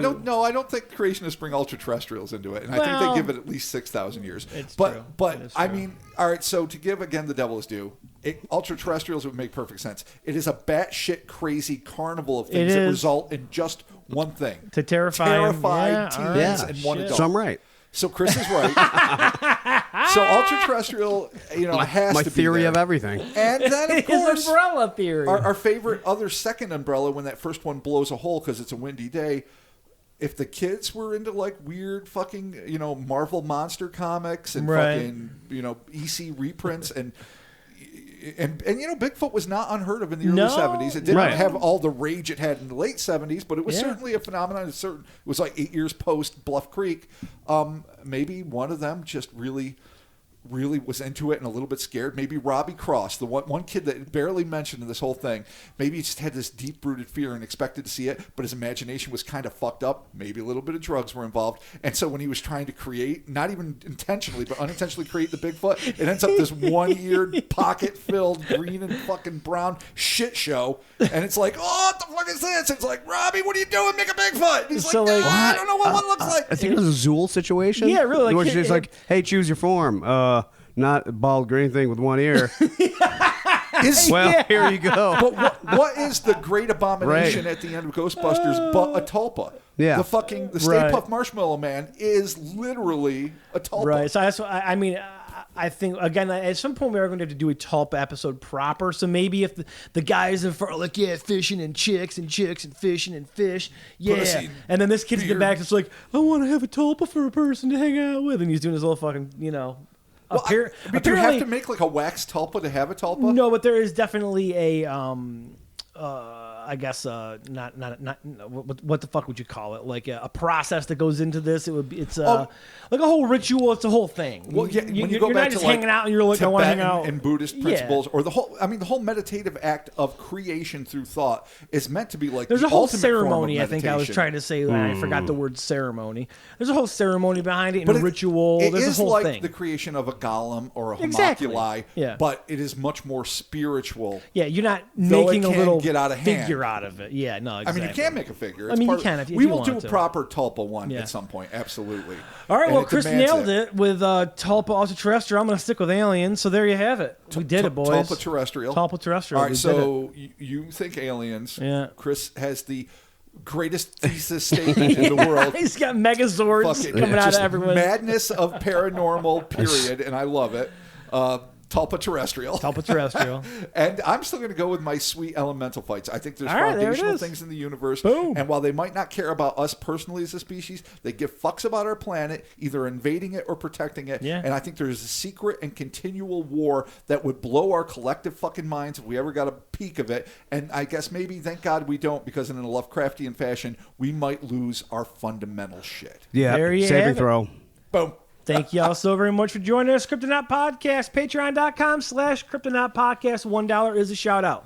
[SPEAKER 3] don't think creationists bring ultra-terrestrials into it, and I think
[SPEAKER 1] Well,
[SPEAKER 3] they give it at least 6,000 years.
[SPEAKER 1] It's
[SPEAKER 3] but
[SPEAKER 1] true.
[SPEAKER 3] but
[SPEAKER 1] It is
[SPEAKER 3] I
[SPEAKER 1] true.
[SPEAKER 3] mean, all right. So to give again the devil is due, ultra-terrestrials would make perfect sense. It is a batshit crazy carnival of things that
[SPEAKER 1] is.
[SPEAKER 3] result in just one thing:
[SPEAKER 1] To terrify 'em. Yeah,
[SPEAKER 3] teens
[SPEAKER 1] all right.
[SPEAKER 2] Yeah.
[SPEAKER 3] and one
[SPEAKER 1] Shit.
[SPEAKER 3] adult.
[SPEAKER 2] So I'm right.
[SPEAKER 3] So Chris is right. So ultra-terrestrial, has
[SPEAKER 2] My
[SPEAKER 3] to be
[SPEAKER 2] theory
[SPEAKER 3] there.
[SPEAKER 2] of everything.
[SPEAKER 3] And then, of
[SPEAKER 1] His
[SPEAKER 3] course,
[SPEAKER 1] umbrella theory.
[SPEAKER 3] our favorite other second umbrella when that first one blows a hole because it's a windy day. If the kids were into like weird fucking, Marvel monster comics and
[SPEAKER 1] Right.
[SPEAKER 3] fucking, EC reprints and Bigfoot was not unheard of in the early
[SPEAKER 1] No.
[SPEAKER 3] 70s. It didn't
[SPEAKER 2] Right.
[SPEAKER 3] have all the rage it had in the late 70s, but it was
[SPEAKER 1] Yeah.
[SPEAKER 3] certainly a phenomenon. It was like 8 years post Bluff Creek. Maybe one of them just really was into it and a little bit scared. Maybe Robbie Cross, the one kid that barely mentioned in this whole thing, maybe he just had this deep-rooted fear and expected to see it, but his imagination was kind of fucked up. Maybe a little bit of drugs were involved. And so when he was trying to create, not even intentionally, but unintentionally create the Bigfoot, it ends up this one-eared, pocket-filled, green and fucking brown shit show. And it's like, oh, what the fuck is this? It's like, Robbie, what are you doing? Make a Bigfoot. And he's
[SPEAKER 1] So,
[SPEAKER 3] like,
[SPEAKER 1] like,
[SPEAKER 3] I don't know what one looks like.
[SPEAKER 2] I think it was a Zool situation.
[SPEAKER 1] Yeah, really, like,
[SPEAKER 2] Where she's
[SPEAKER 1] it-
[SPEAKER 2] like, hey, choose your form. Not a bald green thing with one ear. Well, here you go.
[SPEAKER 3] But what is the great abomination at the end of Ghostbusters but a tulpa?
[SPEAKER 2] Yeah.
[SPEAKER 3] The Stay
[SPEAKER 1] Right.
[SPEAKER 3] Puft Marshmallow Man is literally a tulpa.
[SPEAKER 1] Right. So that's what I mean. I think again at some point we are going to have to do a tulpa episode proper. So maybe if the guys are like, yeah, fishing and chicks and fishing and fish, yeah.
[SPEAKER 3] Pussy,
[SPEAKER 1] And then this kid's in the
[SPEAKER 3] beer.
[SPEAKER 1] back that's like, I want to have a tulpa for a person to hang out with, and he's doing his little fucking
[SPEAKER 3] Well, do you have
[SPEAKER 1] apparently
[SPEAKER 3] to make like a wax tulpa to have a tulpa?
[SPEAKER 1] no, but there is definitely a I guess not what the fuck would you call it? Like a process that goes into this. It's like a whole ritual. It's a whole thing.
[SPEAKER 3] Well, yeah, when you go
[SPEAKER 1] you're
[SPEAKER 3] back
[SPEAKER 1] not just
[SPEAKER 3] to like
[SPEAKER 1] hanging out and you're like, I want to hang
[SPEAKER 3] Tibetan
[SPEAKER 1] out.
[SPEAKER 3] and Buddhist
[SPEAKER 1] Yeah.
[SPEAKER 3] principles, or the whole meditative act of creation through thought is meant to be like
[SPEAKER 1] There's
[SPEAKER 3] the
[SPEAKER 1] a whole
[SPEAKER 3] ultimate form of
[SPEAKER 1] ceremony. I think I was
[SPEAKER 3] meditation.
[SPEAKER 1] trying to say, and I forgot the word ceremony. There's a whole ceremony behind it, and
[SPEAKER 3] But
[SPEAKER 1] a ritual.
[SPEAKER 3] It
[SPEAKER 1] There's
[SPEAKER 3] is
[SPEAKER 1] a whole
[SPEAKER 3] like
[SPEAKER 1] thing.
[SPEAKER 3] the creation of a golem or a
[SPEAKER 1] Exactly.
[SPEAKER 3] homunculi,
[SPEAKER 1] Yeah.
[SPEAKER 3] but it is much more spiritual.
[SPEAKER 1] Yeah, you're not
[SPEAKER 3] Though it
[SPEAKER 1] making a
[SPEAKER 3] can
[SPEAKER 1] little
[SPEAKER 3] get out of hand.
[SPEAKER 1] figure out of it. Yeah, no, exactly.
[SPEAKER 3] I mean, you can make a figure.
[SPEAKER 1] I mean, you can if
[SPEAKER 3] we
[SPEAKER 1] you
[SPEAKER 3] will
[SPEAKER 1] want
[SPEAKER 3] do a
[SPEAKER 1] to.
[SPEAKER 3] proper tulpa one
[SPEAKER 1] Yeah.
[SPEAKER 3] at some point. Absolutely.
[SPEAKER 1] All right,
[SPEAKER 3] And
[SPEAKER 1] well,
[SPEAKER 3] it
[SPEAKER 1] Chris
[SPEAKER 3] demands
[SPEAKER 1] nailed it with Tulpa Ultraterrestrial. I'm going to stick with Aliens. So there you have it. We did it, boys.
[SPEAKER 3] Tulpa terrestrial.
[SPEAKER 1] Tulpa Terrestrial.
[SPEAKER 3] All right,
[SPEAKER 1] We did
[SPEAKER 3] so you think aliens.
[SPEAKER 1] Yeah.
[SPEAKER 3] Chris has the greatest thesis statement in the world.
[SPEAKER 1] He's got Megazords
[SPEAKER 3] Fucking
[SPEAKER 1] coming out
[SPEAKER 3] just
[SPEAKER 1] of everyone.
[SPEAKER 3] madness of paranormal, period, and I love it. Tulpa terrestrial.
[SPEAKER 1] Tulpa Terrestrial.
[SPEAKER 3] And I'm still going to go with my sweet elemental fights. I think there's
[SPEAKER 1] All right, there it
[SPEAKER 3] foundational
[SPEAKER 1] is.
[SPEAKER 3] things in the universe.
[SPEAKER 1] Boom.
[SPEAKER 3] And while they might not care about us personally as a species, they give fucks about our planet, either invading it or protecting it.
[SPEAKER 1] Yeah.
[SPEAKER 3] And I think there's a secret and continual war that would blow our collective fucking minds if we ever got a peek of it. And I guess maybe, thank God we don't, because in a Lovecraftian fashion, we might lose our fundamental shit.
[SPEAKER 2] Yeah,
[SPEAKER 1] There you
[SPEAKER 2] saving
[SPEAKER 1] have it.
[SPEAKER 2] throw.
[SPEAKER 3] Boom.
[SPEAKER 1] Thank y'all so very much for joining us. Kryptonaut Podcast, patreon.com/Kryptonaut Podcast. $1 is a shout out.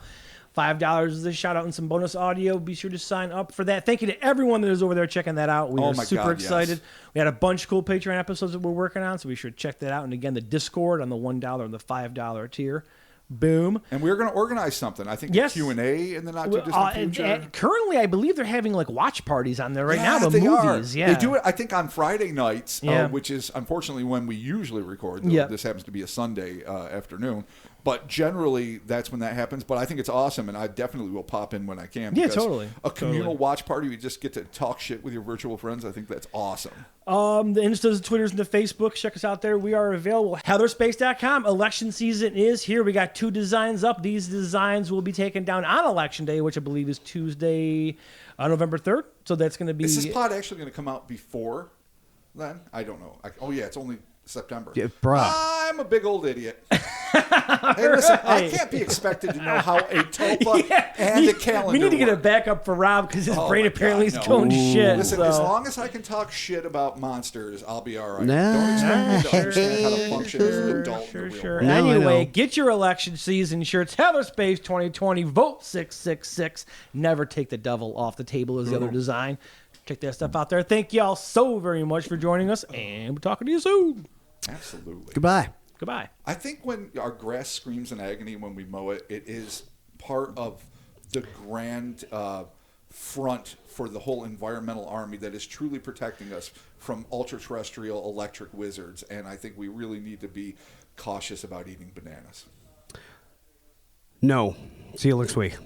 [SPEAKER 1] $5 is a shout out and some bonus audio. Be sure to sign up for that. Thank you to everyone that is over there checking that out. We
[SPEAKER 3] Oh
[SPEAKER 1] are
[SPEAKER 3] my
[SPEAKER 1] super
[SPEAKER 3] God,
[SPEAKER 1] excited.
[SPEAKER 3] yes.
[SPEAKER 1] We had a bunch of cool Patreon episodes that we're working on, so be sure to check that out. And again, the Discord on the $1 and the $5 tier. Boom.
[SPEAKER 3] And we're going to organize something. I think
[SPEAKER 1] Yes.
[SPEAKER 3] a Q&A in the not too distant future.
[SPEAKER 1] Currently, I believe they're having like watch parties on there right now. The
[SPEAKER 3] they
[SPEAKER 1] movies,
[SPEAKER 3] are.
[SPEAKER 1] yeah.
[SPEAKER 3] They do it, I think, on Friday nights,
[SPEAKER 1] Yeah.
[SPEAKER 3] which is unfortunately when we usually record.
[SPEAKER 1] Yeah.
[SPEAKER 3] This happens to be a Sunday afternoon. But generally, that's when that happens. But I think it's awesome, and I definitely will pop in when I can.
[SPEAKER 1] Yeah,
[SPEAKER 3] because
[SPEAKER 1] totally.
[SPEAKER 3] A communal watch party, you just get to talk shit with your virtual friends. I think that's awesome.
[SPEAKER 1] The Instas, the Twitters, and the Facebook. Check us out there. We are available. Heatherspace.com. Election season is here. We got 2 designs up. These designs will be taken down on Election Day, which I believe is Tuesday, November 3rd. So that's going to be...
[SPEAKER 3] Is this pod actually going to come out before then? I don't know. It's only September.
[SPEAKER 2] Yeah, bruh.
[SPEAKER 3] I'm a big old idiot. Hey, listen, I can't be expected to know how a tulpa and a calendar
[SPEAKER 1] We need to get a
[SPEAKER 3] work.
[SPEAKER 1] backup for Rob because his
[SPEAKER 3] Oh
[SPEAKER 1] brain
[SPEAKER 3] my
[SPEAKER 1] apparently
[SPEAKER 3] God,
[SPEAKER 1] is
[SPEAKER 3] no.
[SPEAKER 1] going to shit.
[SPEAKER 3] Listen,
[SPEAKER 1] so.
[SPEAKER 3] as long as I can talk shit about monsters, I'll be all right.
[SPEAKER 2] Nah.
[SPEAKER 3] Don't expect me to understand how to function as an adult.
[SPEAKER 1] Sure,
[SPEAKER 3] in the real
[SPEAKER 1] sure.
[SPEAKER 3] world.
[SPEAKER 2] No, I
[SPEAKER 1] Anyway,
[SPEAKER 2] know.
[SPEAKER 1] get your election season shirts. Heatherspace 2020. Vote 666. Never take the devil off the table is the other design. Check that stuff out there. Thank y'all so very much for joining us, and we're talking to you soon.
[SPEAKER 3] Absolutely.
[SPEAKER 2] Goodbye.
[SPEAKER 1] Goodbye.
[SPEAKER 3] I think when our grass screams in agony when we mow it, it is part of the grand front for the whole environmental army that is truly protecting us from ultra-terrestrial electric wizards. And I think we really need to be cautious about eating bananas.
[SPEAKER 2] No. See you next week.